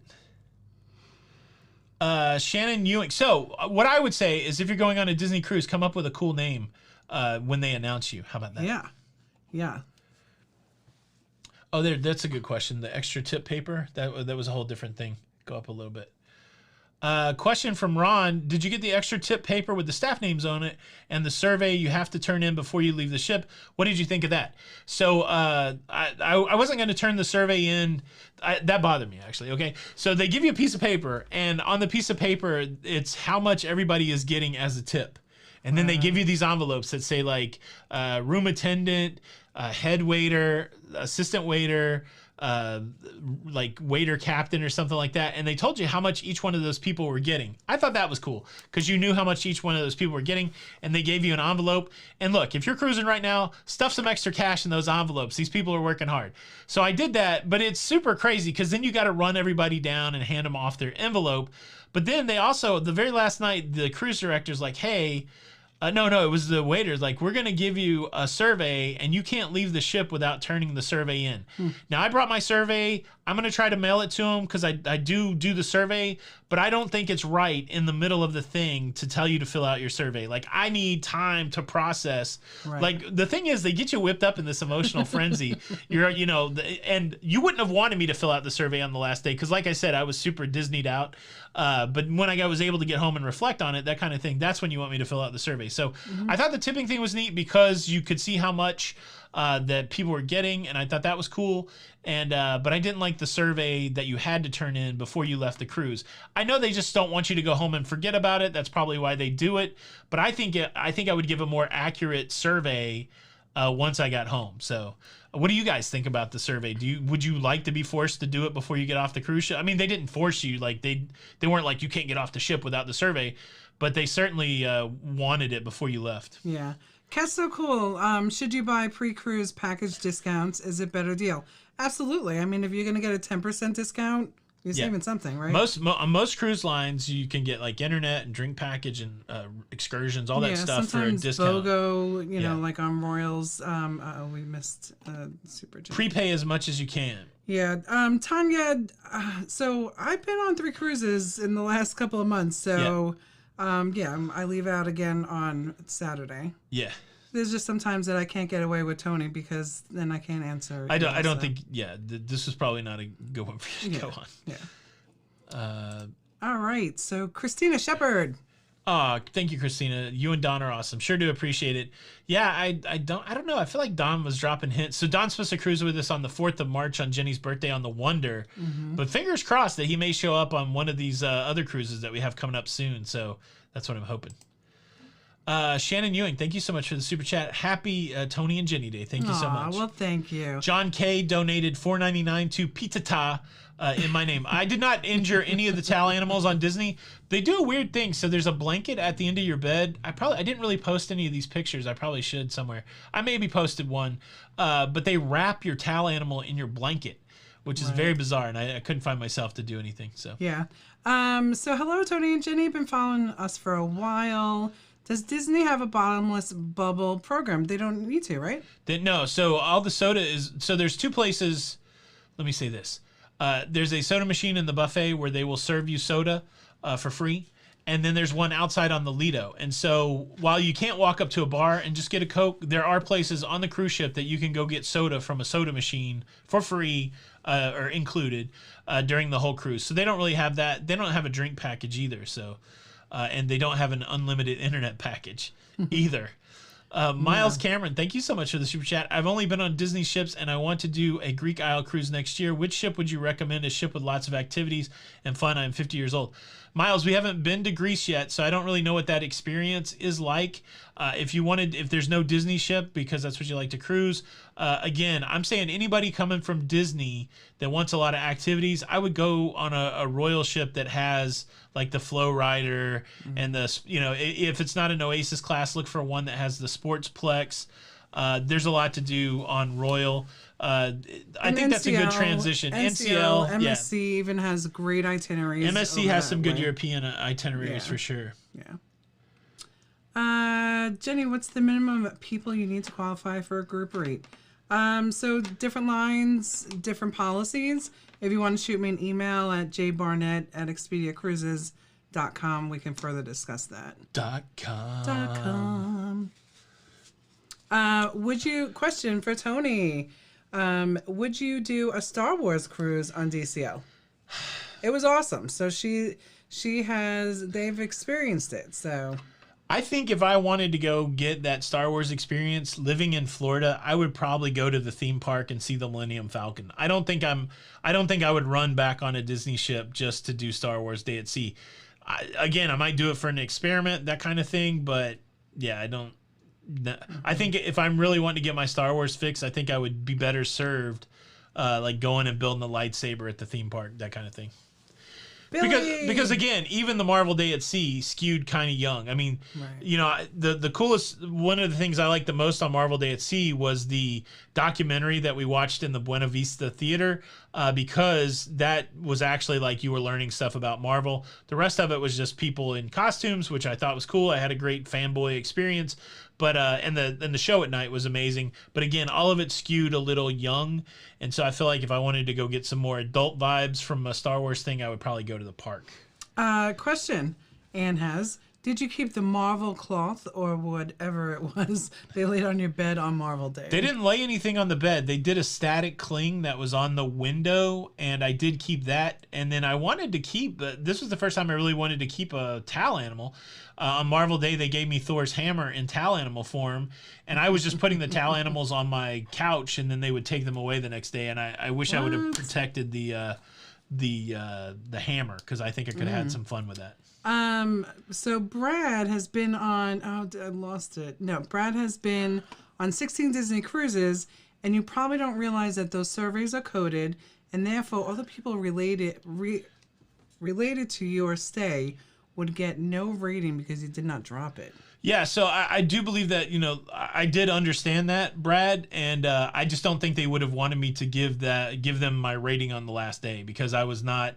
Shannon Ewing. So what I would say is if you're going on a Disney cruise, come up with a cool name when they announce you. How about that? Yeah. Yeah. Oh, that's a good question. The extra tip paper, that was a whole different thing. Go up a little bit. Question from Ron. Did you get the extra tip paper with the staff names on it and the survey you have to turn in before you leave the ship? What did you think of that? So I wasn't going to turn the survey in. That bothered me, actually. Okay. So they give you a piece of paper, and on the piece of paper, it's how much everybody is getting as a tip. And then they give you these envelopes that say like room attendant, head waiter, assistant waiter, like waiter captain or something like that, and they told you how much each one of those people were getting. I thought that was cool because you knew how much each one of those people were getting, and they gave you an envelope. And look, if you're cruising right now, stuff some extra cash in those envelopes. These people are working hard. So I did that, but it's super crazy because then you got to run everybody down and hand them off their envelope. But then they also, the very last night, the cruise director's like, hey, no, it was the waiters. Like, we're going to give you a survey, and you can't leave the ship without turning the survey in. Now, I brought my survey. I'm going to try to mail it to them because I do the survey, but I don't think it's right in the middle of the thing to tell you to fill out your survey. Like, I need time to process. Right. Like, the thing is, they get you whipped up in this emotional frenzy. And you wouldn't have wanted me to fill out the survey on the last day because, like I said, I was super Disneyed out. But when I was able to get home and reflect on it, that kind of thing, that's when you want me to fill out the survey. So I thought the tipping thing was neat because you could see how much that people were getting, and I thought that was cool. And but I didn't like the survey that you had to turn in before you left the cruise. I know they just don't want you to go home and forget about it. That's probably why they do it. But I think I would give a more accurate survey once I got home. So what do you guys think about the survey? Would you like to be forced to do it before you get off the cruise ship? I mean, they didn't force you. Like they weren't like you can't get off the ship without the survey, but they certainly wanted it before you left. Yeah. Cat's so cool. Should you buy pre-cruise package discounts? Is it better deal? Absolutely. I mean, if you're going to get a 10% discount, you're saving something, right? On most cruise lines, you can get like internet and drink package and excursions, all that stuff for a discount. BOGO, you know, like on Royals. We missed Super Jet. Prepay as much as you can. Yeah. Tanya, so I've been on 3 cruises in the last couple of months. So, I leave out again on Saturday. Yeah. There's just some times that I can't get away with Tony because then I can't answer. I don't think. Yeah, this is probably not a good one for you to go on. Yeah. All right. So Christina Shepard. Thank you, Christina. You and Don are awesome. Sure do appreciate it. Yeah, I don't know. I feel like Don was dropping hints. So Don's supposed to cruise with us on the 4th of March on Jenny's birthday on the Wonder. But fingers crossed that he may show up on one of these other cruises that we have coming up soon. So that's what I'm hoping. Shannon Ewing, thank you so much for the super chat. Happy Tony and Jenny Day. Thank you so much. Well, thank you. John K donated $4.99 to Pitata in my name. I did not injure any of the towel animals on Disney. They do a weird thing. So there's a blanket at the end of your bed. I didn't really post any of these pictures. I probably should somewhere. I maybe posted one. But they wrap your towel animal in your blanket, which is very bizarre, and I couldn't find myself to do anything. So yeah. So hello, Tony and Jenny. Been following us for a while. Does Disney have a bottomless bubble program? They don't need to, right? No. So all the soda is... So there's 2 places... Let me say this. There's a soda machine in the buffet where they will serve you soda for free. And then there's one outside on the Lido. And so while you can't walk up to a bar and just get a Coke, there are places on the cruise ship that you can go get soda from a soda machine for free or included during the whole cruise. So they don't really have that. They don't have a drink package either. So... and they don't have an unlimited internet package either. Miles Cameron, thank you so much for the super chat. I've only been on Disney ships and I want to do a Greek Isle cruise next year. Which ship would you recommend? A ship with lots of activities and fun. I'm 50 years old. Miles, we haven't been to Greece yet, so I don't really know what that experience is like. If there's no Disney ship, because that's what you like to cruise, again, I'm saying anybody coming from Disney that wants a lot of activities, I would go on a Royal ship that has like the Flow Rider and if it's not an Oasis class, look for one that has the Sportsplex. There's a lot to do on Royal. I think that's a good transition. NCL, MSC even has great itineraries. MSC has some good European itineraries for sure. Yeah. Jenny, what's the minimum people you need to qualify for a group rate? So different lines, different policies. If you want to shoot me an email at jbarnett@expediacruises.com, we can further discuss that. .com. Question for Tony. Would you do a Star Wars cruise on DCL? it was awesome. So they've experienced it. So I think if I wanted to go get that Star Wars experience living in Florida, I would probably go to the theme park and see the Millennium Falcon. I don't think I would run back on a Disney ship just to do Star Wars Day at Sea. I might do it for an experiment, that kind of thing, but yeah, I think if I'm really wanting to get my Star Wars fix, I think I would be better served like going and building a lightsaber at the theme park, that kind of thing. Because again, even the Marvel Day at Sea skewed kind of young. I mean, you know, the coolest, one of the things I liked the most on Marvel Day at Sea was the documentary that we watched in the Buena Vista Theater, because that was actually like you were learning stuff about Marvel. The rest of it was just people in costumes, which I thought was cool. I had a great fanboy experience. But and the show at night was amazing. But again, all of it skewed a little young, and so I feel like if I wanted to go get some more adult vibes from a Star Wars thing, I would probably go to the park. Question Anne has: did you keep the Marvel cloth or whatever it was they laid on your bed on Marvel Day? They didn't lay anything on the bed. They did a static cling that was on the window, and I did keep that. And then I wanted to keep. This was the first time I really wanted to keep a towel animal. On Marvel Day, they gave me Thor's hammer in towel animal form, and I was just putting the towel animals on my couch, and then they would take them away the next day. And I wish I would have protected the hammer, because I think I could have had some fun with that. So Brad has been on. Oh, I lost it. No, Brad has been on 16 Disney cruises, and you probably don't realize that those surveys are coded, and therefore other people related to your stay would get no rating because you did not drop it. Yeah, so I do believe that, you know, I did understand that, Brad, and I just don't think they would have wanted me to give them my rating on the last day, because I was not.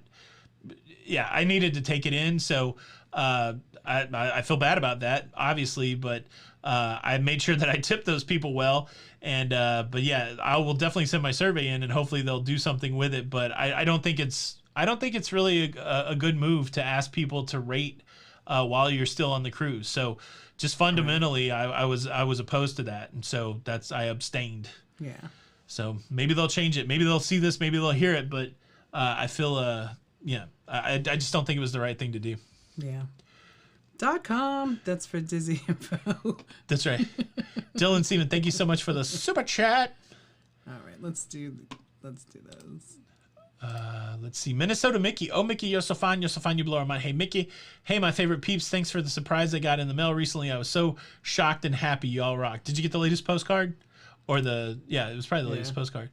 Yeah, I needed to take it in, so I feel bad about that, obviously, but I made sure that I tipped those people well, and but yeah, I will definitely send my survey in, and hopefully they'll do something with it. But I don't think it's really a good move to ask people to rate while you're still on the cruise. So just fundamentally, I was opposed to that, and so I abstained. Yeah. So maybe they'll change it. Maybe they'll see this. Maybe they'll hear it. But I feel yeah, I just don't think it was the right thing to do. Yeah. .com. That's for Disney info. That's right. Dylan Seaman, thank you so much for the super chat. All right, let's do those. Let's see. Minnesota Mickey. Oh, Mickey, you're so fine. You're so fine. You blow our mind. Hey, Mickey. Hey, my favorite peeps. Thanks for the surprise I got in the mail recently. I was so shocked and happy. You all rock. Did you get the latest postcard? Or it was probably the latest postcard.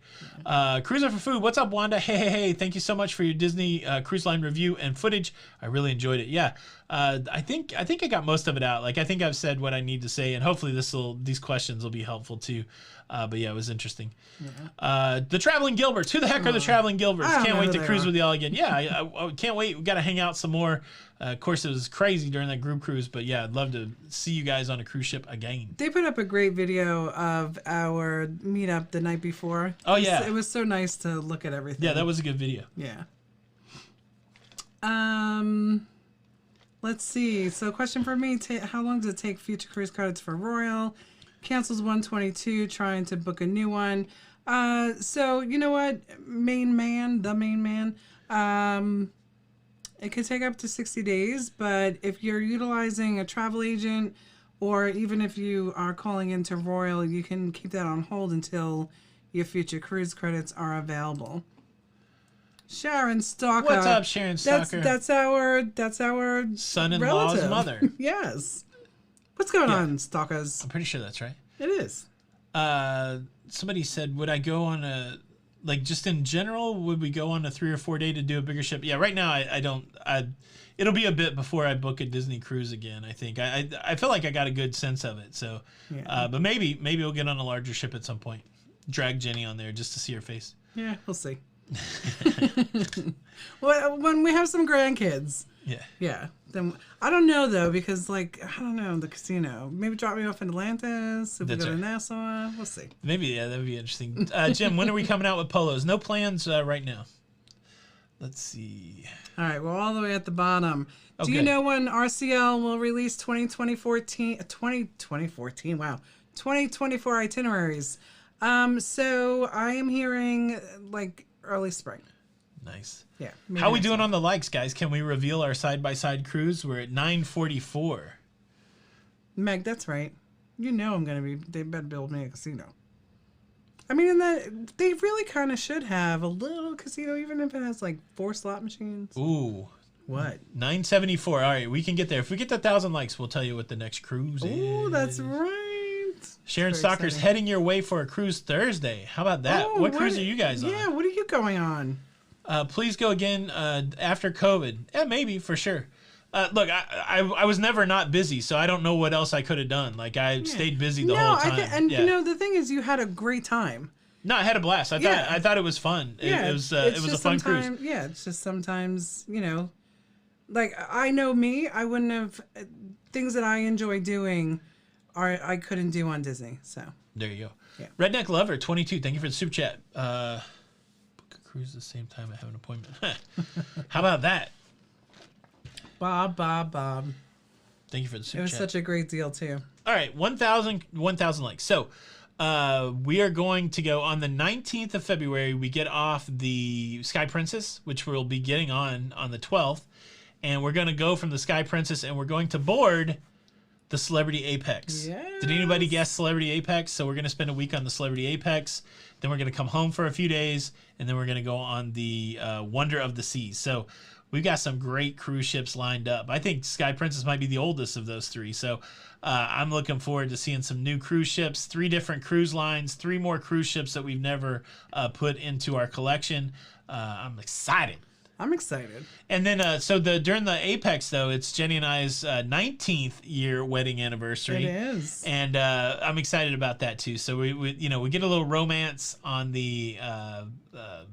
Cruiser for Food. What's up, Wanda? Hey. Thank you so much for your Disney Cruise Line review and footage. I really enjoyed it. Yeah. I think I got most of it out. Like, I think I've said what I need to say, and hopefully these questions will be helpful too. But yeah, it was interesting. Yeah. The Traveling Gilberts. Who the heck are the Traveling Gilberts? Can't wait to cruise with y'all again. Yeah, I can't wait. We got to hang out some more. Of course, it was crazy during that group cruise, but yeah, I'd love to see you guys on a cruise ship again. They put up a great video of our meetup the night before. Oh, yeah. It was so nice to look at everything. Yeah, that was a good video. Yeah. Let's see. So, question for me: how long does it take future cruise cards for Royal? Cancels 122, trying to book a new one. So you know what, the main man. It could take up to 60 days, but if you're utilizing a travel agent, or even if you are calling into Royal, you can keep that on hold until your future cruise credits are available. Sharon Stalker. What's up, Sharon Stalker? That's our son-in-law's relative. mother. Yes. What's going on, Stalkers? I'm pretty sure that's right. It is. Somebody said, would I go on just in general, would we go on a 3 or 4 day to do a bigger ship? Yeah, right now I don't. It'll be a bit before I book a Disney cruise again, I think. I feel like I got a good sense of it. So, yeah. But maybe we'll get on a larger ship at some point. Drag Jenny on there just to see her face. Yeah, we'll see. Well, when we have some grandkids. Yeah. Then I don't know though, because I don't know, the casino. Maybe drop me off in Atlantis. If we go to Nassau, we'll see. Maybe, yeah, that would be interesting. Jim, when are we coming out with polos? No plans right now. Let's see. All right, we're all the way at the bottom. Okay. Do you know when RCL will release 2024 itineraries? So I am hearing early spring. Nice. Yeah. How we doing on the likes, guys? Can we reveal our side-by-side cruise? We're at 944. Meg, that's right. You know I'm gonna be. They better build me a casino. I mean, that they really kind of should have a little casino, even if it has like 4 slot machines. Ooh. What? 974. All right, we can get there. If we get to 1,000 likes, we'll tell you what the next cruise is. Oh, that's right. Sharon Very Stalker's exciting. heading your way for a cruise Thursday. How about that? Oh, what cruise are you guys on? Yeah, what are you going on? Please go again after COVID. Yeah, maybe, for sure. Look, I was never not busy, so I don't know what else I could have done. Like, I stayed busy the whole time. And you know, the thing is, you had a great time. No, I had a blast. I thought it was fun. Yeah, It was a fun cruise. Yeah, it's just sometimes, you know, like I know me, I wouldn't have things that I enjoy doing I couldn't do on Disney. So There you go. Yeah. Redneck Lover 22. Thank you for the super chat. Book a cruise at the same time I have an appointment. How about that? Bob. Thank you for the super It was chat. such a great deal too. All right, 1,000 likes. So we are going to go on the 19th of February. We get off the Sky Princess, which we'll be getting on the 12th. And we're going to go from the Sky Princess and we're going to board the Celebrity Apex. Did anybody guess Celebrity Apex? So we're going to spend a week on the Celebrity Apex. Then we're going to come home for a few days. And then we're going to go on the Wonder of the Seas. So we've got some great cruise ships lined up. I think Sky Princess might be the oldest of those 3. So I'm looking forward to seeing some new cruise ships, 3 different cruise lines, 3 more cruise ships that we've never put into our collection. I'm excited. I'm excited. And then, during the Apex, though, it's Jenny and I's 19th year wedding anniversary. It is. And I'm excited about that, too. So, we get a little romance on the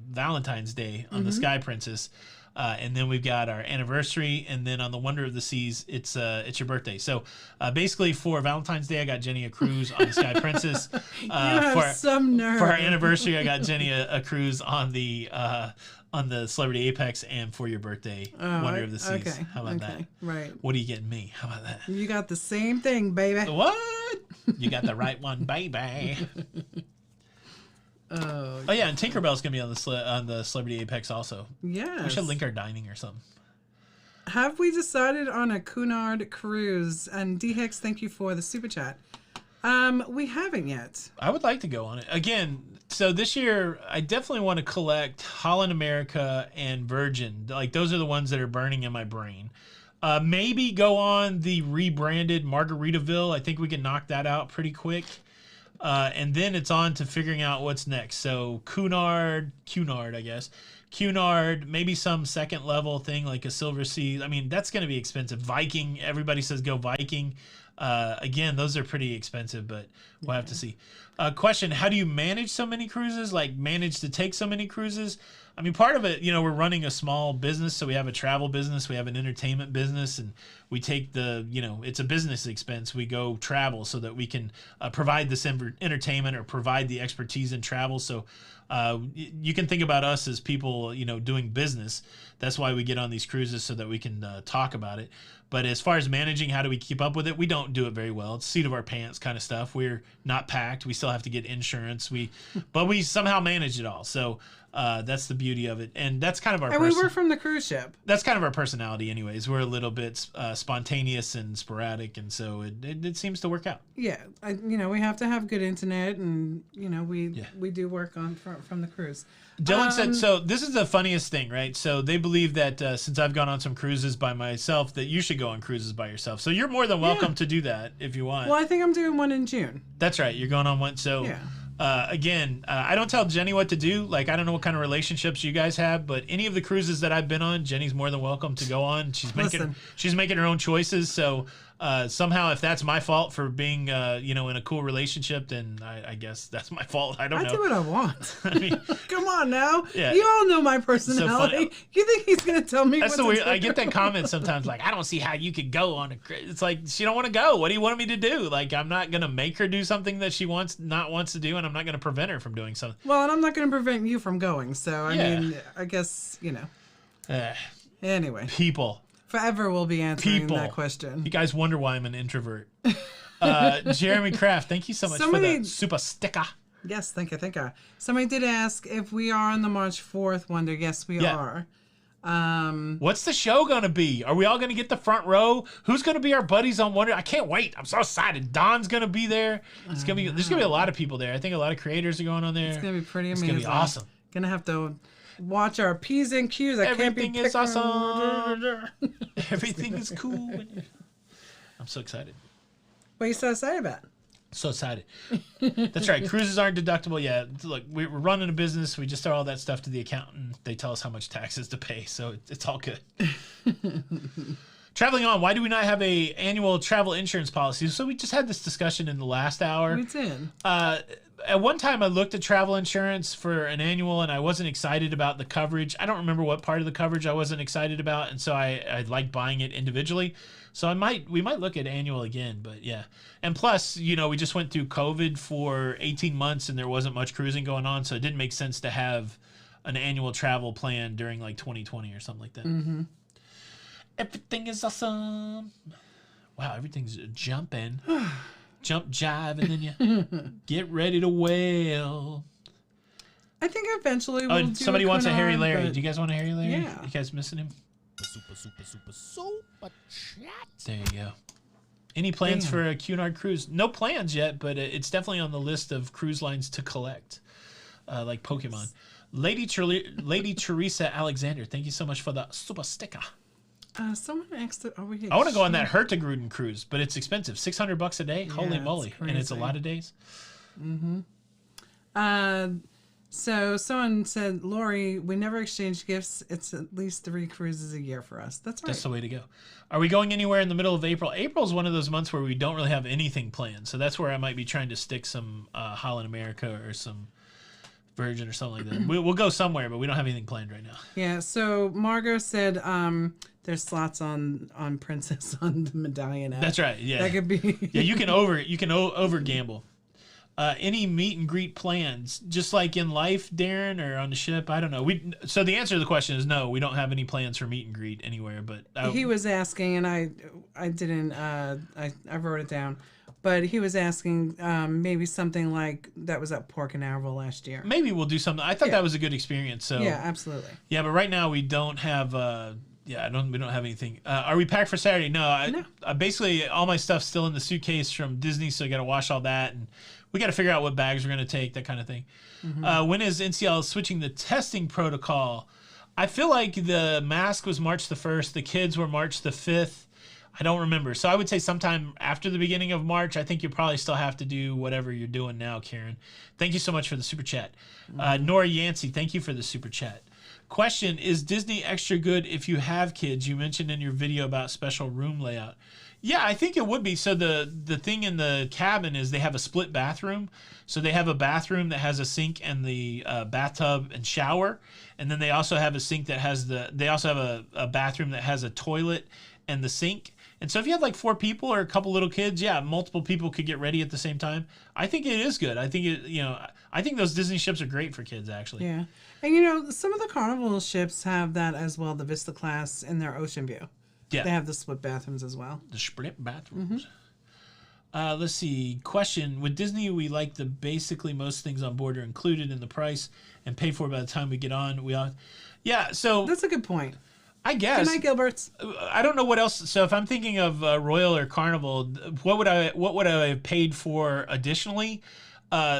Valentine's Day on the Sky Princess. And then we've got our anniversary, and then on the Wonder of the Seas, it's your birthday. So basically, for Valentine's Day, I got Jenny a cruise on the Sky Princess. You have some nerve. For our anniversary, I got Jenny a cruise on the Celebrity Apex, and for your birthday, Wonder of the Seas. Okay. How about that? Right. What are you getting me? How about that? You got the same thing, baby. What? You got the right one, baby. Oh yeah, and Tinkerbell's gonna be on the Celebrity Apex also. Yes. We should link our dining or something. Have we decided on a Cunard cruise? And D Hicks, thank you for the super chat. We haven't yet. I would like to go on it again. So this year, I definitely want to collect Holland America and Virgin. Like, those are the ones that are burning in my brain. Maybe go on the rebranded Margaritaville. I think we can knock that out pretty quick. And then it's on to figuring out what's next. So Cunard, I guess. Cunard, maybe some second level thing like a Silver Sea. I mean, that's going to be expensive. Viking, everybody says go Viking. Again, those are pretty expensive, but we'll have to see. Question, how do you manage so many cruises? Like, manage to take so many cruises? I mean, part of it, we're running a small business, so we have a travel business, we have an entertainment business, and we take it's a business expense. We go travel so that we can provide this entertainment or provide the expertise in travel. So you can think about us as people, doing business. That's why we get on these cruises, so that we can talk about it. But as far as managing, how do we keep up with it? We don't do it very well. It's seat of our pants kind of stuff. We're not packed. We still have to get insurance. But we somehow manage it all. So that's the beauty of it. And that's kind of our And we were from the cruise ship. That's kind of our personality anyways. We're a little bit spontaneous and sporadic, and so it seems to work out. Yeah, we have to have good internet, and we do work on from the cruise. Dylan said, so this is the funniest thing, right? So they believe that since I've gone on some cruises by myself, that you should go on cruises by yourself. So you're more than welcome to do that if you want. Well, I think I'm doing one in June. That's right. You're going on one. So again, I don't tell Jenny what to do. Like, I don't know what kind of relationships you guys have, but any of the cruises that I've been on, Jenny's more than welcome to go on. She's making her own choices. So somehow, if that's my fault for being, in a cool relationship, then I guess that's my fault. I don't know. I do what I want. I mean, come on now. Yeah. You all know my personality. You think he's gonna tell me? That's the weird. I get that comment sometimes. Like, I don't see how you could go on a. It's like, she don't want to go. What do you want me to do? Like, I'm not gonna make her do something that she wants to do, and I'm not gonna prevent her from doing something. Well, and I'm not gonna prevent you from going. So I mean, I guess Anyway, people. Forever we'll be answering that question. You guys wonder why I'm an introvert. Jeremy Kraft, thank you so much for the super sticker. Yes, thank you. Somebody did ask if we are on the March 4th Wonder. Yes, we are. What's the show going to be? Are we all going to get the front row? Who's going to be our buddies on Wonder? I can't wait. I'm so excited. Don's going to be there. There's going to be a lot of people there. I think a lot of creators are going on there. It's going to be pretty amazing. It's going to be awesome. Going to have to watch our P's and Q's. Everything is awesome. Everything is cool. I'm so excited. What are you so excited about? So excited. That's right. Cruises aren't deductible yet. Look, we're running a business. We just throw all that stuff to the accountant. They tell us how much taxes to pay, so it's all good. Traveling on, why do we not have a annual travel insurance policy? So we just had this discussion in the last hour. We did. At one time, I looked at travel insurance for an annual, and I wasn't excited about the coverage. I don't remember what part of the coverage I wasn't excited about, and so I liked buying it individually. So we might look at annual again, but yeah. And plus, we just went through COVID for 18 months, and there wasn't much cruising going on, so it didn't make sense to have an annual travel plan during like 2020 or something like that. Mm-hmm. Everything is awesome. Wow, everything's jumping. Jump, jive, and then you get ready to wail. I think eventually we'll do somebody wants a Harry Larry. but- Do you guys want a Harry Larry? Yeah. You guys missing him? Super chat. There you go. Any plans for a Cunard cruise? No plans yet, but it's definitely on the list of cruise lines to collect, like Pokemon. Lady Teresa Alexander, thank you so much for the super sticker. Someone asked it. I want to go on that Hurtigruten cruise, but it's expensive. $600 a day. Holy it's moly! And it's a crazy. lot of days. So someone said, Lori, we never exchange gifts. It's at least 3 cruises a year for us. That's right. That's the way to go. Are we going anywhere in the middle of April? April is one of those months where we don't really have anything planned. So that's where I might be trying to stick some Holland America or some Virgin or something like that. We'll go somewhere, but we don't have anything planned right now. Yeah, so Margot said there's slots on Princess on the medallion app. That's right. Yeah. That could be. Yeah, you can over gamble. Any meet and greet plans, just like in life, Darren, or on the ship? I don't know. So the answer to the question is no. We don't have any plans for meet and greet anywhere. But He was asking, and I didn't. I wrote it down, but he was asking maybe something like that was at Pork and Arrow last year. maybe we'll do something. I thought that was a good experience. So Yeah, absolutely. yeah, but right now we don't have. We don't have anything. Are we packed for Saturday? No. I basically all my stuff's still in the suitcase from Disney, so I got to wash all that, and we got to figure out what bags we're going to take, that kind of thing. When is NCL switching the testing protocol? I feel like the mask was March the 1st. The kids were March the 5th. I don't remember. So I would say sometime after the beginning of March. I think you probably still have to do whatever you're doing now, Karen. Thank you so much for the super chat. Nora Yancey, thank you for the super chat. Question, is Disney extra good if you have kids? You mentioned in your video about special room layout. Yeah, I think it would be. So the thing in the cabin is they have a split bathroom. So they have a bathroom that has a sink and the bathtub and shower. And then they also have a sink that has they also have a bathroom that has a toilet and the sink. And so if you had like 4 people or a couple little kids, yeah, multiple people could get ready at the same time. I think it is good. I think I think those Disney ships are great for kids, actually. Yeah. And some of the Carnival ships have that as well, the Vista class in their Ocean View. Yeah. They have the split bathrooms as well. The split bathrooms. Let's see. Question. With Disney, we like basically most things on board are included in the price and paid for by the time we get on. Yeah, so That's a good point. I guess. Good night, Gilberts. I don't know what else. So if I'm thinking of Royal or Carnival, what would I have paid for additionally?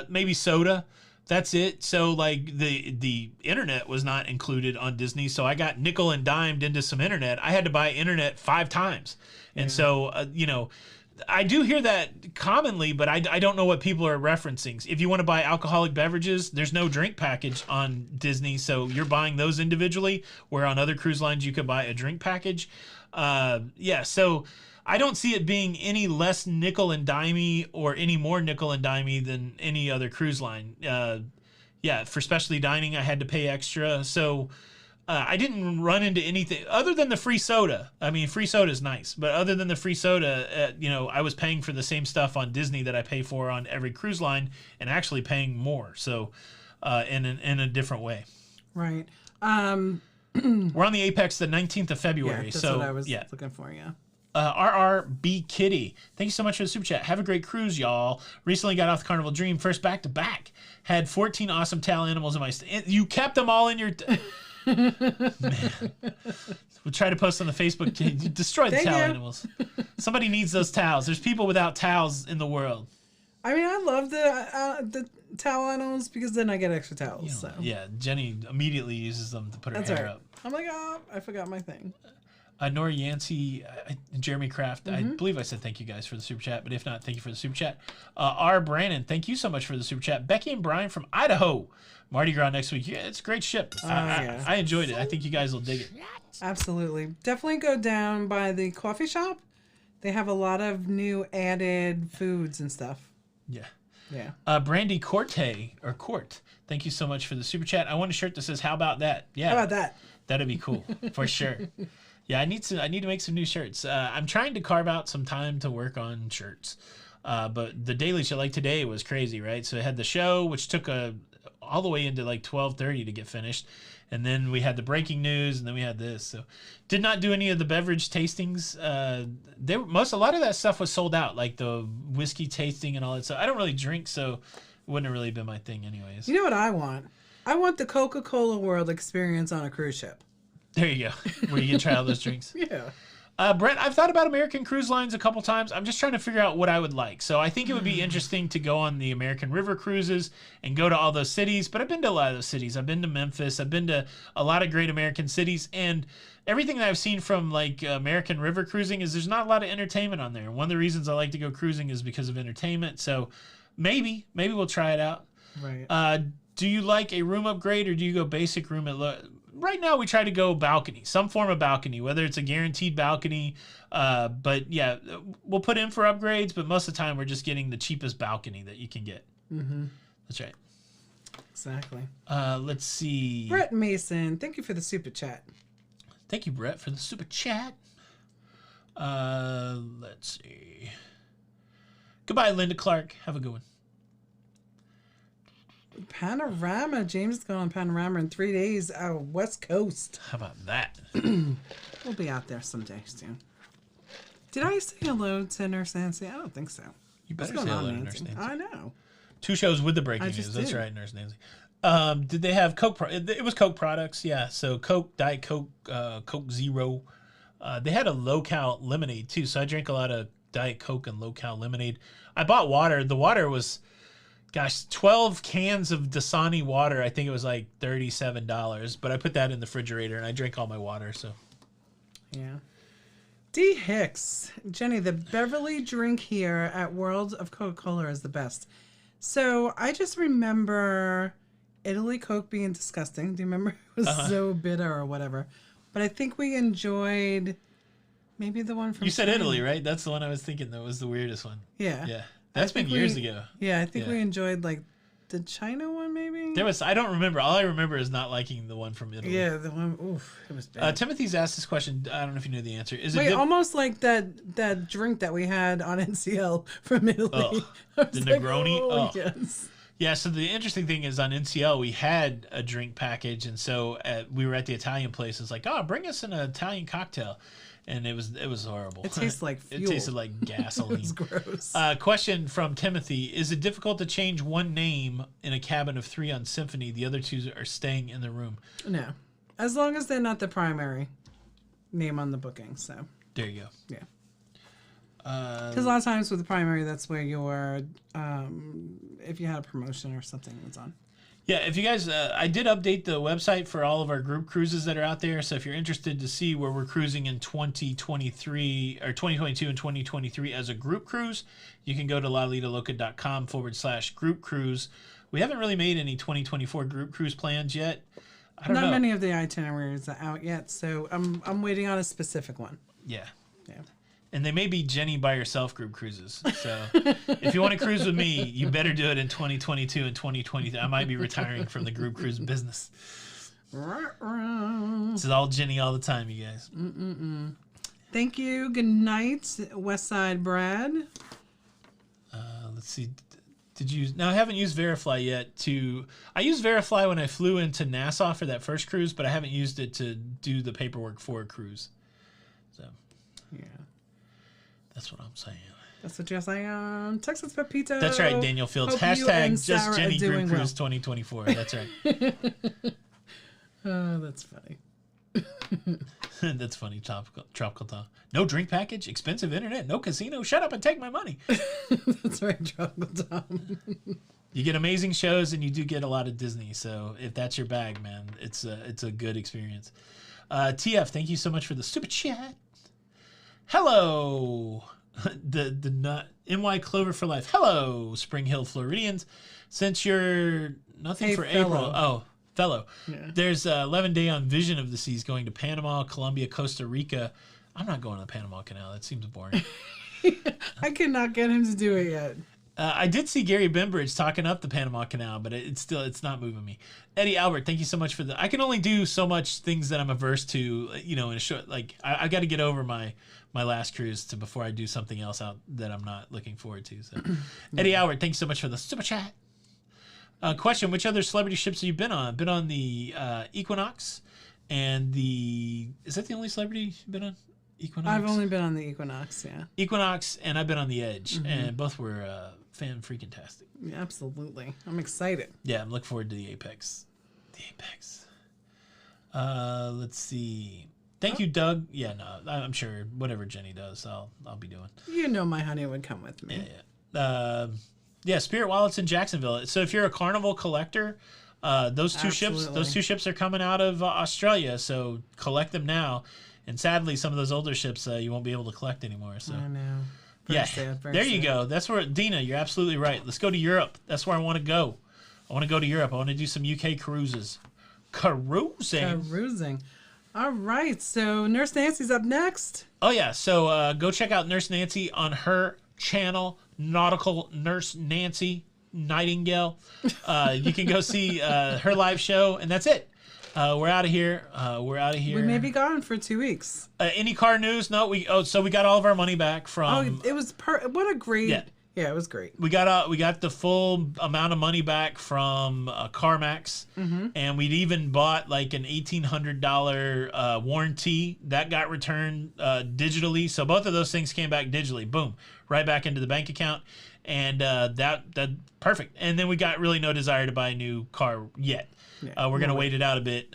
Maybe soda. That's it. So like the internet was not included on Disney, so I got nickel and dimed into some internet. I had to buy internet 5 times, and so I do hear that commonly, but I don't know what people are referencing. If you want to buy alcoholic beverages, there's no drink package on Disney, so you're buying those individually, where on other cruise lines you could buy a drink package. So I don't see it being any less nickel and dimey or any more nickel and dimey than any other cruise line. For specialty dining, I had to pay extra, so I didn't run into anything other than the free soda. I mean, free soda is nice, but other than the free soda, I was paying for the same stuff on Disney that I pay for on every cruise line, and actually paying more. So, in a different way. Right. We're on the Apex the 19th of February. Yeah, that's so what I was yeah. looking for, yeah. RRB Kitty, thank you so much for the super chat. Have a great cruise, y'all. Recently got off the Carnival Dream, first back to back. Had 14 awesome towel animals in my. You kept them all in your. Man. We'll try to post on the Facebook. You destroy the towel animals. Somebody needs those towels. There's people without towels in the world. I mean, I love the towel animals because then I get extra towels. So yeah, Jenny immediately uses them to put her hair up. I'm like, oh, I forgot my thing. Nora Yancey, Jeremy Kraft, I believe I said thank you guys for the super chat, but if not, thank you for the super chat. R. Brandon, thank you so much for the super chat. Becky and Brian from Idaho, Mardi Gras next week. Yeah, it's a great ship. I enjoyed it. I think you guys will dig it. Absolutely. Definitely go down by the coffee shop. They have a lot of new added foods and stuff. Yeah. Yeah. Brandy Corte, or Court, thank you so much for the super chat. I want a shirt that says, how about that? Yeah. How about that? That'd be cool, for sure. Yeah, I need to make some new shirts. I'm trying to carve out some time to work on shirts. But the daily show, like today, was crazy, right? So it had the show, which took all the way into like 12:30 to get finished. And then we had the breaking news, and then we had this. So did not do any of the beverage tastings. A lot of that stuff was sold out, like the whiskey tasting and all that. So I don't really drink, so it wouldn't have really been my thing anyways. You know what I want? I want the Coca-Cola World experience on a cruise ship. There you go. Where you can try all those drinks. Yeah. Brent, I've thought about American Cruise Lines a couple times. I'm just trying to figure out what I would like. So I think it would be interesting to go on the American River cruises and go to all those cities. But I've been to a lot of those cities. I've been to Memphis. I've been to a lot of great American cities. And everything that I've seen from like American River cruising is there's not a lot of entertainment on there. And one of the reasons I like to go cruising is because of entertainment. So maybe we'll try it out. Right. Do you like a room upgrade or do you go basic room Right now, we try to go balcony, some form of balcony, whether it's a guaranteed balcony. But yeah, we'll put in for upgrades, but most of the time we're just getting the cheapest balcony that you can get. Mm-hmm. That's right. Exactly. Let's see. Brett Mason, thank you for the super chat. Thank you, Brett, for the super chat. Let's see. Goodbye, Linda Clark. Have a good one. Panorama. James is going on Panorama in 3 days out West Coast. How about that? We'll be out there someday soon. Did I say hello to Nurse Nancy? I don't think so. You better say hello to Nurse Nancy. I know. 2 shows with the breaking news. That's right, Nurse Nancy. Did they have Coke? It was Coke products, yeah. So Coke, Diet Coke, Coke Zero. They had a low-cal lemonade, too. So I drank a lot of Diet Coke and low-cal lemonade. I bought water. The water was... 12 cans of Dasani water. I think it was like $37, but I put that in the refrigerator and I drank all my water. So, yeah. D. Hicks, Jenny, the Beverly drink here at World of Coca-Cola is the best. So I just remember Italy Coke being disgusting. Do you remember? It was so bitter or whatever. But I think we enjoyed maybe the one from. You said China. Italy, right? That's the one I was thinking. That was the weirdest one. Yeah. Yeah. That's been years ago. Yeah, I think we enjoyed like the China one maybe. I don't remember. All I remember is not liking the one from Italy. Yeah, the one. Oof, it was bad. Timothy's asked this question. I don't know if you knew the answer. Almost like that drink that we had on NCL from Italy. Oh, the Negroni. Like, yes. Yeah. So the interesting thing is on NCL we had a drink package, and so we were at the Italian place. It's like, oh, bring us an Italian cocktail. And it was horrible. It tastes like fuel. It tasted like gasoline. It was gross. Question from Timothy. Is it difficult to change one name in a cabin of 3 on Symphony? The other 2 are staying in the room. No. As long as they're not the primary name on the booking. So there you go. Yeah. Because a lot of times with the primary, that's where your, if you had a promotion or something was on. Yeah, if you guys, I did update the website for all of our group cruises that are out there. So if you're interested to see where we're cruising in 2023 or 2022 and 2023 as a group cruise, you can go to lalitaloca.com/group cruise. We haven't really made any 2024 group cruise plans yet. I don't know. Not many of the itineraries are out yet, so I'm waiting on a specific one. Yeah. Yeah. And they may be Jenny by herself group cruises. So if you want to cruise with me, you better do it in 2022 and 2023. I might be retiring from the group cruise business. This is all Jenny all the time, you guys. Thank you. Good night, Westside Brad. Let's see. Now I haven't used Verifly yet. I used Verifly when I flew into Nassau for that first cruise, but I haven't used it to do the paperwork for a cruise. So yeah. That's what I'm saying. That's what you're saying. Texas Pepito. That's right, Daniel Fields. Hope you and Hashtag just Sarah Jenny are doing Group well. Cruise 2024. That's right. Oh, that's funny. That's funny. Tropical Tom. No drink package, expensive internet, no casino. Shut up and take my money. That's right, Tropical Tom. You get amazing shows and you do get a lot of Disney. So if that's your bag, man, it's a good experience. TF, thank you so much for the super chat. Hello, the nut NY Clover for life. Hello, Spring Hill Floridians. Since you're nothing Hey, for fellow. April. Oh, fellow. Yeah. There's 11 day on Vision of the Seas going to Panama, Colombia, Costa Rica. I'm not going to the Panama Canal. That seems boring. I cannot get him to do it yet. I did see Gary Bembridge talking up the Panama Canal, but it's not moving me. Eddie Albert, thank you so much for the. I can only do so much things that I'm averse to, in a short. Like I got to get over my last cruise before I do something else out that I'm not looking forward to. So, Eddie Albert, thank you so much for the super chat. Question: which other celebrity ships have you been on? Been on the Equinox, and the. Is that the only celebrity you've been on? Equinox. I've only been on the Equinox, yeah. Equinox, and I've been on the Edge, and both were fan-freaking-tastic. Yeah, absolutely. I'm excited. Yeah, I'm looking forward to the Apex. The Apex. Let's see. Thank you, Doug. Yeah, no, I'm sure whatever Jenny does, I'll be doing. You know my honey would come with me. Yeah. Spirit Wallets in Jacksonville. So if you're a Carnival collector, those two ships are coming out of Australia. So collect them now. And sadly, some of those older ships you won't be able to collect anymore. So I know. yeah, Sad, there you go. That's where Dina, you're absolutely right. Let's go to Europe. That's where I want to go. I want to go to Europe. I want to do some UK cruises. Carousing. All right. So Nurse Nancy's up next. Oh yeah. So go check out Nurse Nancy on her channel, Nautical Nurse Nancy Nightingale. You can go see her live show, and that's it. We're out of here. We may be gone for 2 weeks. Any car news? No. So we got all of our money back from. Oh, it was what a great. Yeah, it was great. We got the full amount of money back from CarMax, and we'd even bought like an $1,800 warranty that got returned digitally. So both of those things came back digitally. Boom, right back into the bank account, and that perfect. And then we got really no desire to buy a new car yet. Yeah, we're gonna wait it out a bit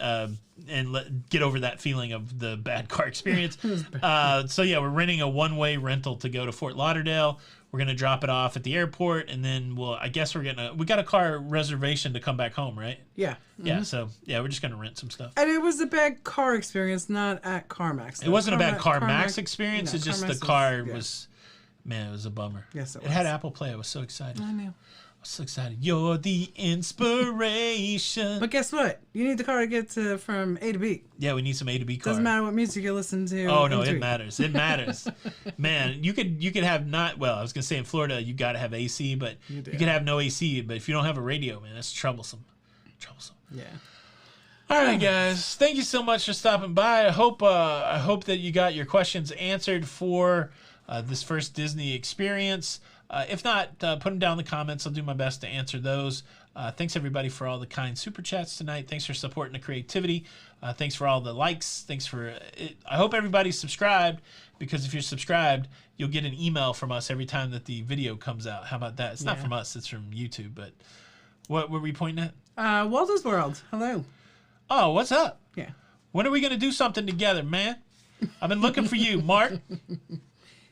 and get over that feeling of the bad car experience. So yeah, we're renting a one-way rental to go to Fort Lauderdale. We're gonna drop it off at the airport, and then I guess we got a car reservation to come back home, right? Yeah. Yeah. So yeah, we're just gonna rent some stuff. And it was a bad car experience, not at CarMax. It wasn't a bad CarMax experience. No, it's just CarMax the car was, man, it was a bummer. Yes, it was. It had Apple Play. I was so excited. I know. So excited. You're the inspiration. But guess what? You need the car to get from A to B. Yeah, we need some A to B car. Doesn't matter what music you listen to. Oh no, it matters. It matters. Man, you could have not. Well, I was gonna say in Florida you got to have AC, but you could have no AC. But if you don't have a radio, man, that's troublesome. Yeah. All right, guys. Thank you so much for stopping by. I hope that you got your questions answered for this first Disney experience. If not, put them down in the comments. I'll do my best to answer those. Thanks, everybody, for all the kind super chats tonight. Thanks for supporting the creativity. Thanks for all the likes. Thanks for it. I hope everybody's subscribed, because if you're subscribed, you'll get an email from us every time that the video comes out. How about that? It's not from us. It's from YouTube. But what were we pointing at? Walter's World. Hello. Oh, what's up? Yeah. When are we going to do something together, man? I've been looking for you, Mark.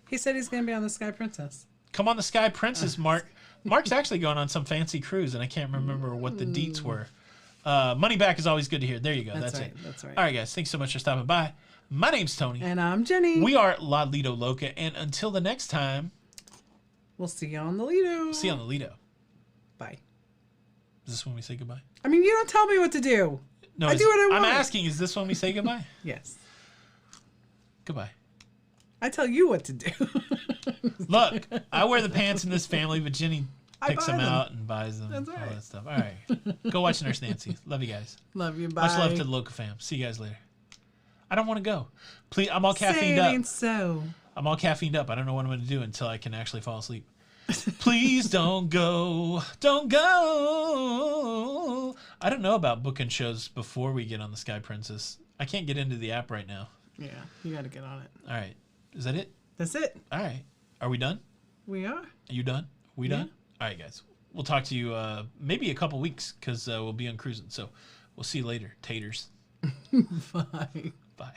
He said he's going to be on the Sky Princess. Come on the Sky Princess, Mark. Mark's actually going on some fancy cruise, and I can't remember what the deets were. Money back is always good to hear. There you go. That's right, it. That's right. All right, guys. Thanks so much for stopping by. My name's Tony. And I'm Jenny. We are La Lido Loca, and until the next time, we'll see you on the Lido. See you on the Lido. Bye. Is this when we say goodbye? I mean, you don't tell me what to do. No, I do what I want. I'm asking, is this when we say goodbye? Yes. Goodbye. I tell you what to do. Look, I wear the pants in this family, but Jenny picks them out and buys them. That's all right. that stuff. All right. Go watch Nurse Nancy. Love you guys. Love you. Bye. Much love to the Loca fam. See you guys later. I don't want to go. Please, I'm all caffeined up. Ain't so. I'm all caffeined up. I don't know what I'm going to do until I can actually fall asleep. Please don't go. Don't go. I don't know about booking shows before we get on the Sky Princess. I can't get into the app right now. Yeah, you got to get on it. All right. Is that it? That's it. All right. Are we done? We are. Are you done? We done? All right, guys. We'll talk to you maybe a couple weeks because we'll be on cruising. So we'll see you later, taters. Bye. Bye.